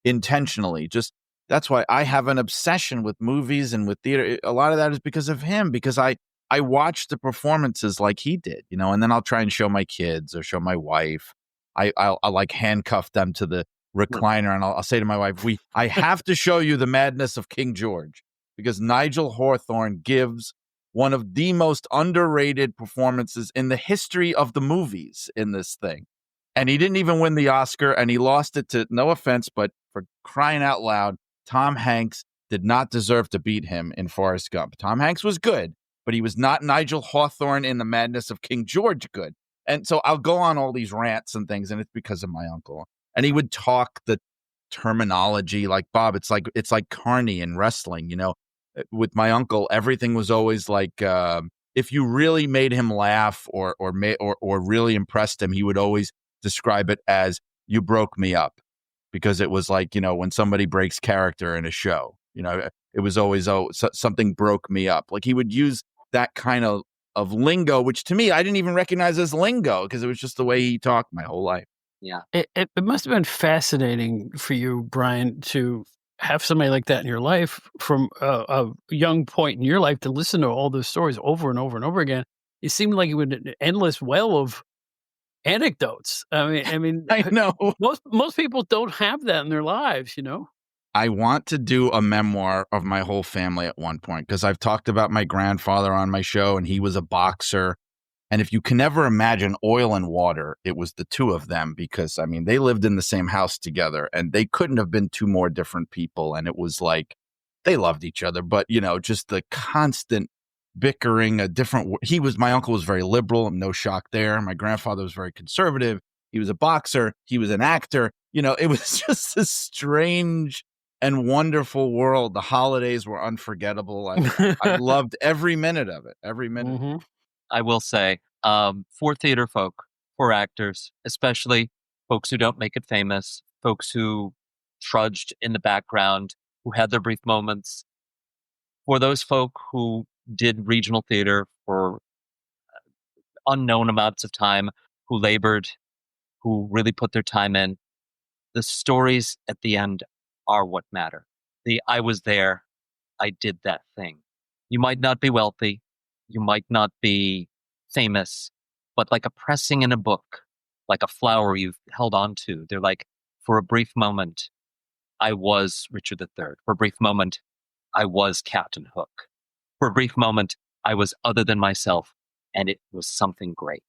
intentionally. Just that's why I have an obsession with movies and with theater. A lot of that is because of him, because I watch the performances like he did, and then I'll try and show my kids or show my wife. I'll like handcuff them to the recliner, and I'll say to my wife, I have to show you the madness of King George, because Nigel Hawthorne gives one of the most underrated performances in the history of the movies in this thing. And he didn't even win the Oscar, and he lost it to, no offense, but for crying out loud, Tom Hanks did not deserve to beat him in Forrest Gump. Tom Hanks was good, but he was not Nigel Hawthorne in the madness of King George good. And so I'll go on all these rants and things, and it's because of my uncle. And he would talk the terminology like, Bob, it's like Carney in wrestling, With my uncle, everything was always like, if you really made him laugh or really impressed him, he would always describe it as, you broke me up. Because it was like, when somebody breaks character in a show, it was always, something broke me up. Like he would use that kind of lingo, which to me, I didn't even recognize as lingo because it was just the way he talked my whole life. Yeah. It must have been fascinating for you, Brian, to have somebody like that in your life from a young point in your life, to listen to all those stories over and over and over again. It seemed like it was an endless well of anecdotes. I mean, I know most people don't have that in their lives, I want to do a memoir of my whole family at one point, because I've talked about my grandfather on my show, and he was a boxer. And if you can ever imagine oil and water, it was the two of them, because they lived in the same house together, and they couldn't have been two more different people. And it was like they loved each other, but just the constant bickering, my uncle was very liberal, no shock there. My grandfather was very conservative. He was a boxer. He was an actor. It was just this strange and wonderful world. The holidays were unforgettable. I loved every minute of it. Every minute. Mm-hmm. I will say, for theater folk, for actors, especially folks who don't make it famous, folks who trudged in the background, who had their brief moments, for those folk who did regional theater for unknown amounts of time, who labored, who really put their time in, the stories at the end are what matter. I was there, I did that thing. You might not be wealthy, you might not be famous, but like a pressing in a book, like a flower you've held on to, they're like, for a brief moment, I was Richard III. For a brief moment, I was Captain Hook. For a brief moment, I was other than myself, and it was something great.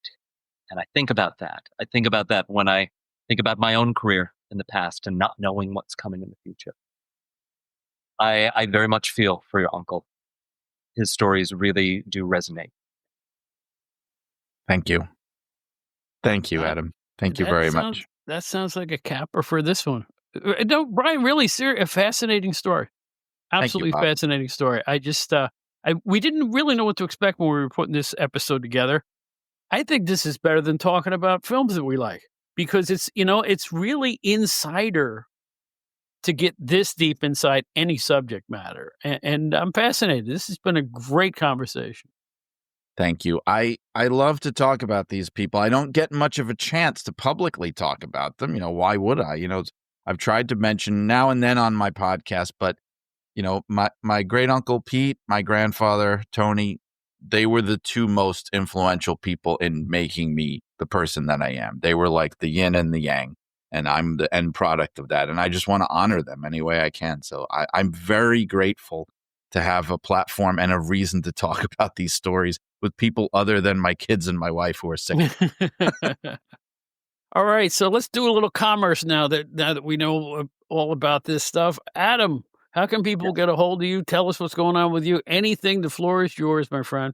And I think about that. I think about that when I think about my own career in the past and not knowing what's coming in the future. I very much feel for your uncle. His stories really do resonate. Thank you. Thank you, Adam. Thank you very much. That sounds like a capper for this one. No, Brian, really serious, a fascinating story. Absolutely fascinating story. I just, we didn't really know what to expect when we were putting this episode together. I think this is better than talking about films that we like, because it's, it's really insider to get this deep inside any subject matter. And I'm fascinated. This has been a great conversation. Thank you. I love to talk about these people. I don't get much of a chance to publicly talk about them. Why would I? I've tried to mention now and then on my podcast, but my great uncle Pete, my grandfather Tony, they were the two most influential people in making me the person that I am. They were like the yin and the yang, and I'm the end product of that. And I just want to honor them any way I can. So I'm very grateful to have a platform and a reason to talk about these stories with people other than my kids and my wife who are sick. All right, so let's do a little commerce now that we know all about this stuff. Adam, how can people get a hold of you? Tell us what's going on with you. Anything, the floor is yours, my friend.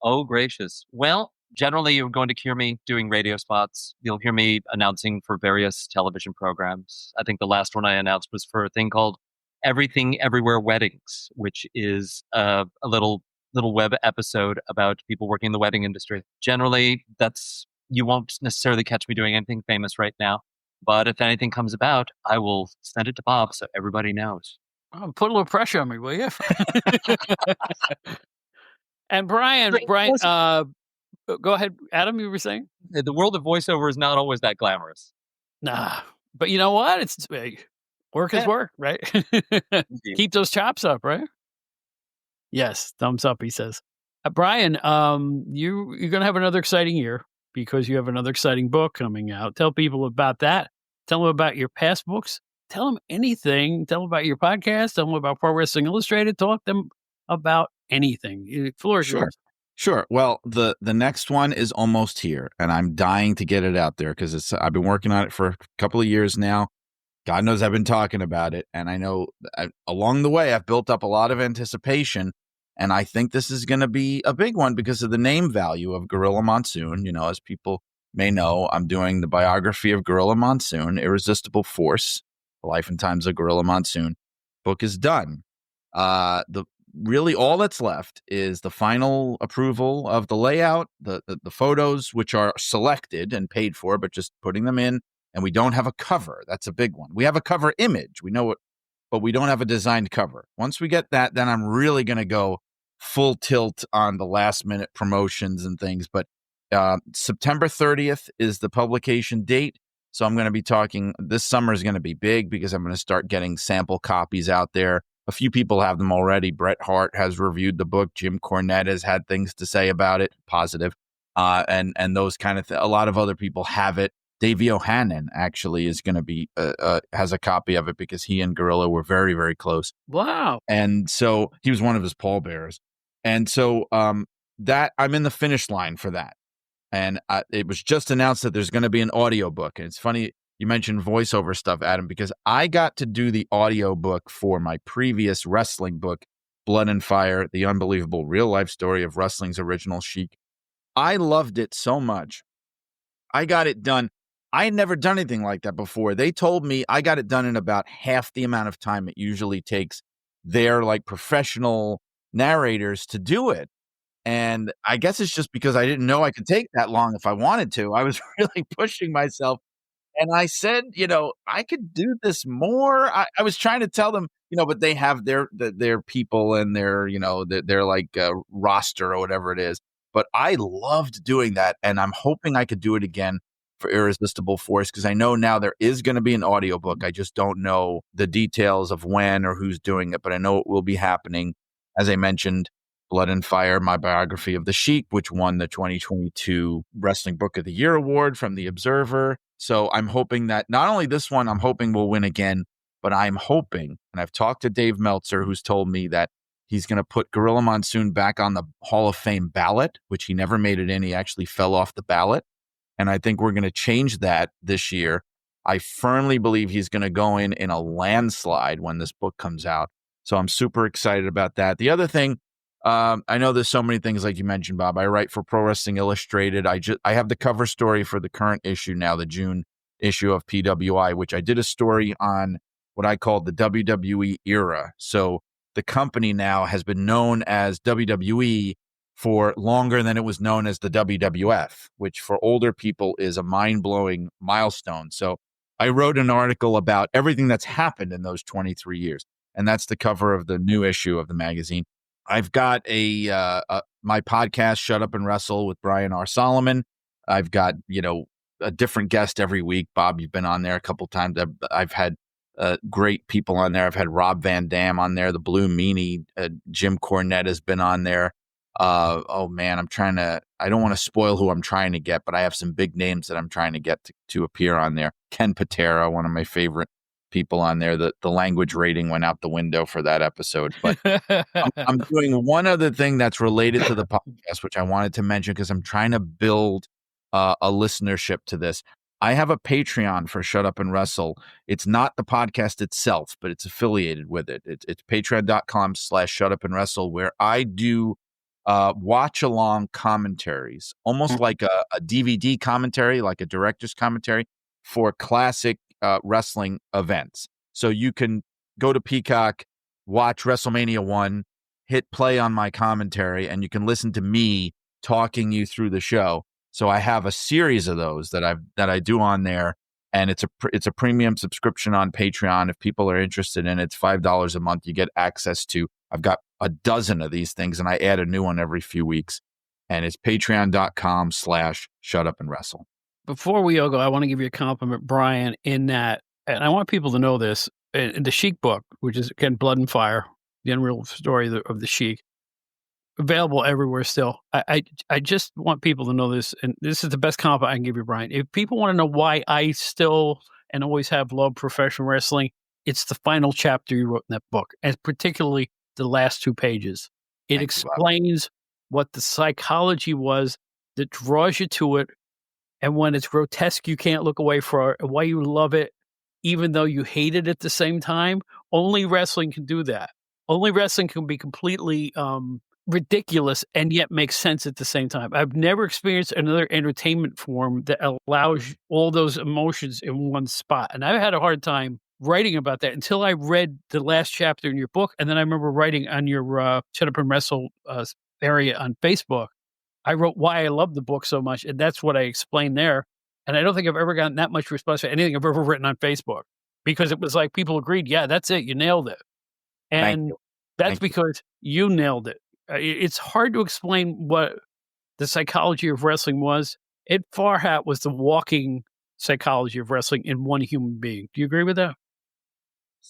Oh, gracious. Well, generally, you're going to hear me doing radio spots. You'll hear me announcing for various television programs. I think the last one I announced was for a thing called Everything Everywhere Weddings, which is a little web episode about people working in the wedding industry. Generally, you won't necessarily catch me doing anything famous right now, but if anything comes about, I will send it to Bob so everybody knows. Oh, put a little pressure on me, will you? And Brian, go ahead. Adam, you were saying? The world of voiceover is not always that glamorous. Nah, but you know what? It's work is work, right? Keep those chops up, right? Yes, thumbs up, he says. Brian, you're going to have another exciting year because you have another exciting book coming out. Tell people about that. Tell them about your past books. Tell them anything. Tell them about your podcast. Tell them about Pro Wrestling Illustrated. Talk to them about anything. Floor is yours. Sure. Well, the next one is almost here, and I'm dying to get it out there because I've been working on it for a couple of years now. God knows I've been talking about it, and I know along the way I've built up a lot of anticipation, and I think this is going to be a big one because of the name value of Gorilla Monsoon. As people may know, I'm doing the biography of Gorilla Monsoon, Irresistible Force, The Life and Times of Gorilla Monsoon. Book is done. Really all that's left is the final approval of the layout, the photos, which are selected and paid for, but just putting them in. And we don't have a cover. That's a big one. We have a cover image. We know it, but we don't have a designed cover. Once we get that, then I'm really going to go full tilt on the last minute promotions and things. But September 30th is the publication date. So I'm going to be talking, this summer is going to be big because I'm going to start getting sample copies out there. A few people have them already. Bret Hart has reviewed the book. Jim Cornette has had things to say about it, positive. And those kind of a lot of other people have it. Davey O'Hannon actually is going to be has a copy of it because he and Gorilla were very, very close. Wow! And so he was one of his pallbearers, and so that I'm in the finish line for that. And it was just announced that there's going to be an audiobook. And it's funny you mentioned voiceover stuff, Adam, because I got to do the audiobook for my previous wrestling book, Blood and Fire, the unbelievable real-life story of wrestling's original Sheik. I loved it so much. I got it done. I had never done anything like that before. They told me I got it done in about half the amount of time it usually takes their like professional narrators to do it. And I guess it's just because I didn't know I could take that long if I wanted to. I was really pushing myself. And I said, I could do this more. I was trying to tell them, but they have their people and their like roster or whatever it is. But I loved doing that. And I'm hoping I could do it again for Irresistible Force, because I know now there is going to be an audiobook. I just don't know the details of when or who's doing it, but I know it will be happening. As I mentioned, Blood and Fire, my biography of the Sheik, which won the 2022 Wrestling Book of the Year award from The Observer. So I'm hoping that not only this one, I'm hoping will win again, but I'm hoping, and I've talked to Dave Meltzer, who's told me that he's going to put Gorilla Monsoon back on the Hall of Fame ballot, which he never made it in. He actually fell off the ballot. And I think we're going to change that this year. I firmly believe he's going to go in a landslide when this book comes out. So I'm super excited about that. The other thing, I know there's so many things like you mentioned, Bob. I write for Pro Wrestling Illustrated. I have the cover story for the current issue now, the June issue of PWI, which I did a story on what I call the WWE era. So the company now has been known as WWE for longer than it was known as the WWF, which for older people is a mind-blowing milestone. So I wrote an article about everything that's happened in those 23 years. And that's the cover of the new issue of the magazine. I've got my podcast, Shut Up and Wrestle, with Brian R. Solomon. I've got, a different guest every week. Bob, you've been on there a couple times. I've had great people on there. I've had Rob Van Dam on there, the Blue Meanie. Jim Cornette has been on there. Oh man, I don't want to spoil who I'm trying to get, but I have some big names that I'm trying to get to appear on there. Ken Patera, one of my favorite people on there. The language rating went out the window for that episode. But I'm doing one other thing that's related to the podcast, which I wanted to mention because I'm trying to build a listenership to this. I have a Patreon for Shut Up and Wrestle. It's not the podcast itself, but it's affiliated with it. It's patreon.com/Shut Up and Wrestle, where I do watch along commentaries, almost like a DVD commentary, like a director's commentary for classic wrestling events. So you can go to Peacock, watch WrestleMania 1, hit play on my commentary, and you can listen to me talking you through the show. So I have a series of those that I do on there, and it's a premium subscription on Patreon. If people are interested in it, it's $5 a month. You get access to, I've got a dozen of these things, and I add a new one every few weeks. And it's patreon.com/Shut Up and Wrestle. Before we all go, I want to give you a compliment, Brian, in that, and I want people to know this, in the Sheik book, which is, again, Blood and Fire, the unreal story of the Sheik, available everywhere still. I just want people to know this, and this is the best compliment I can give you, Brian. If people want to know why I still and always have loved professional wrestling, it's the final chapter you wrote in that book, and particularly the last 2 pages. It explains what the psychology was that draws you to it, and when it's grotesque, you can't look away from it, and why you love it, even though you hate it at the same time. Only wrestling can do that. Only wrestling can be completely ridiculous and yet make sense at the same time. I've never experienced another entertainment form that allows all those emotions in one spot. And I've had a hard time writing about that until I read the last chapter in your book. And then I remember writing on your Shut Up and Wrestle area on Facebook. I wrote why I love the book so much. And that's what I explained there. And I don't think I've ever gotten that much response for anything I've ever written on Facebook, because it was like people agreed, yeah, that's it. You nailed it. And that's because you nailed it. It's hard to explain what the psychology of wrestling was. Ed Farhat was the walking psychology of wrestling in one human being. Do you agree with that?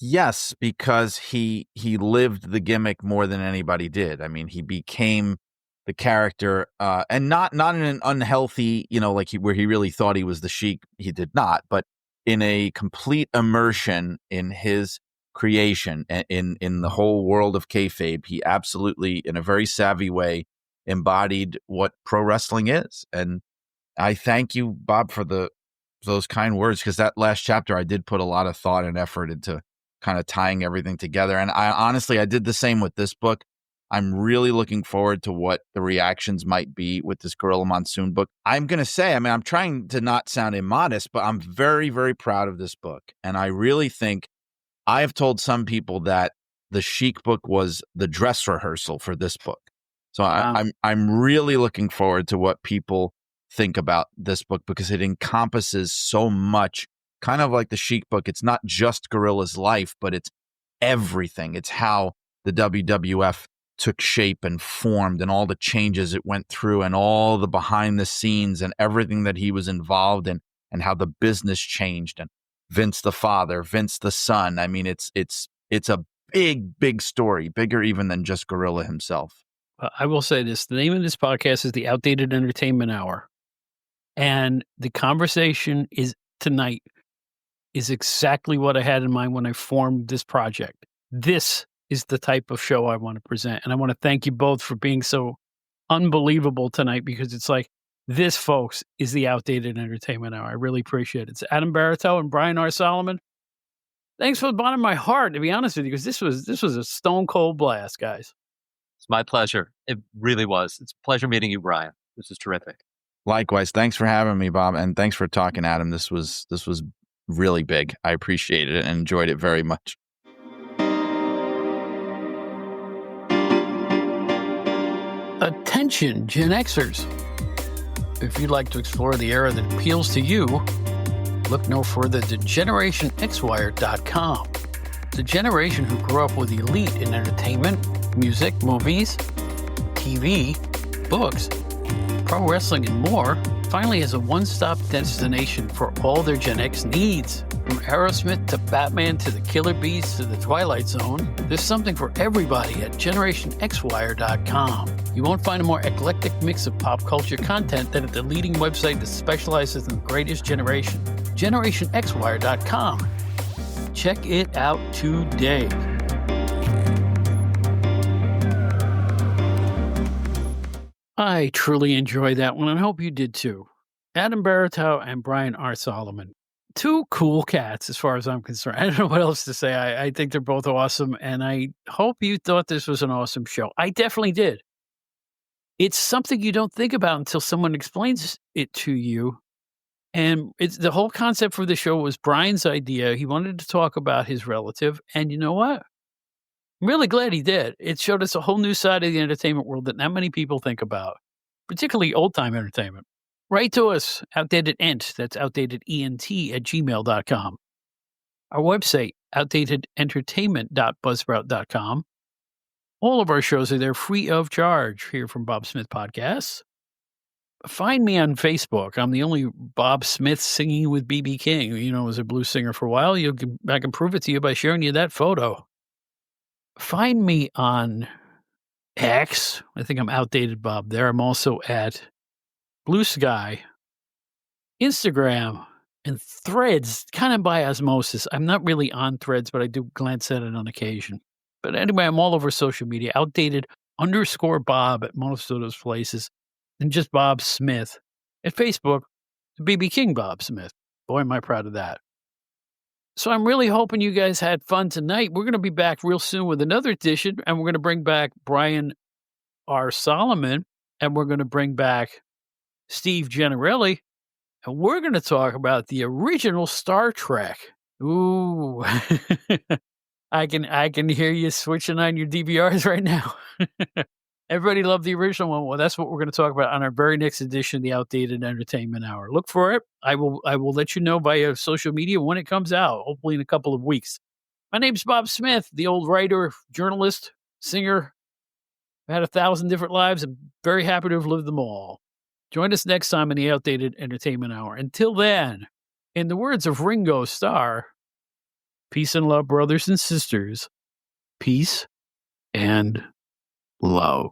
Yes, because he lived the gimmick more than anybody did. I mean, he became the character, and not in an unhealthy, where he really thought he was the Sheik. He did not, but in a complete immersion in his creation, in the whole world of kayfabe. He absolutely, in a very savvy way, embodied what pro wrestling is. And I thank you, Bob, for those kind words, because that last chapter I did put a lot of thought and effort into kind of tying everything together. And I honestly did the same with this book. I'm really looking forward to what the reactions might be with this Gorilla Monsoon book. I'm going to say, I'm trying to not sound immodest, but I'm very, very proud of this book. And I really think I have told some people that the Sheik book was the dress rehearsal for this book. So Wow. I'm really looking forward to what people think about this book, because it encompasses so much, kind of like the Sheik book. It's not just Gorilla's life, but it's everything. It's how the WWF took shape and formed, and all the changes it went through, and all the behind the scenes and everything that he was involved in, and how the business changed, and Vince the father, Vince the son. I mean, it's a big story, bigger even than just Gorilla himself. I will say this. The name of this podcast is the Outdated Entertainment Hour. And the conversation tonight is exactly what I had in mind when I formed this project. This is the type of show I want to present. And I want to thank you both for being so unbelievable tonight, because it's like, this, folks, is the Outdated Entertainment Hour. I really appreciate it. It's Adam Baritot and Brian R. Solomon. Thanks from the bottom of my heart, to be honest with you, because this was a stone cold blast, guys. It's my pleasure. It really was. It's a pleasure meeting you, Brian. This is terrific. Likewise. Thanks for having me, Bob. And thanks for talking, Adam. This was really big. I appreciated it and enjoyed it very much. Attention, Gen Xers. If you'd like to explore the era that appeals to you, look no further than GenerationXWire.com. The generation who grew up with elite in entertainment, music, movies, TV, books, pro wrestling, and more finally has a one-stop destination for all their Gen X needs. From Aerosmith to Batman to the Killer Bees to the Twilight Zone, there's something for everybody at GenerationXWire.com. You won't find a more eclectic mix of pop culture content than at the leading website that specializes in the greatest generation, GenerationXWire.com. Check it out today. I truly enjoyed that one, and I hope you did too. Adam Baritot and Brian R. Solomon. Two cool cats, as far as I'm concerned. I don't know what else to say. I think they're both awesome, and I hope you thought this was an awesome show. I definitely did. It's something you don't think about until someone explains it to you. And the whole concept for the show was Brian's idea. He wanted to talk about his relative, and you know what? I'm really glad he did. It showed us a whole new side of the entertainment world that not many people think about, particularly old-time entertainment. Write to us, outdatedent, that's outdatedent at gmail.com. Our website, outdatedentertainment.buzzsprout.com. All of our shows are there free of charge here from Bob Smith Podcasts. Find me on Facebook. I'm the only Bob Smith singing with B.B. King. You know, as a blues singer for a while. I can prove it to you by sharing you that photo. Find me on X. I think I'm Outdated Bob there. I'm also at Blue Sky, Instagram, and Threads, kind of by osmosis. I'm not really on Threads, but I do glance at it on occasion. But anyway, I'm all over social media. Outdated_Bob at most of those places. And just Bob Smith. At Facebook, BB King Bob Smith. Boy, am I proud of that. So I'm really hoping you guys had fun tonight. We're going to be back real soon with another edition, and we're going to bring back Brian R. Solomon, and we're going to bring back Steve Gennarelli, and we're going to talk about the original Star Trek. Ooh, I can hear you switching on your DVRs right now. Everybody loved the original one. Well, that's what we're going to talk about on our very next edition of the Outdated Entertainment Hour. Look for it. I will let you know via social media when it comes out, hopefully in a couple of weeks. My name's Bob Smith, the old writer, journalist, singer. I've had 1,000 different lives. I'm very happy to have lived them all. Join us next time in the Outdated Entertainment Hour. Until then, in the words of Ringo Starr, peace and love, brothers and sisters. Peace and love.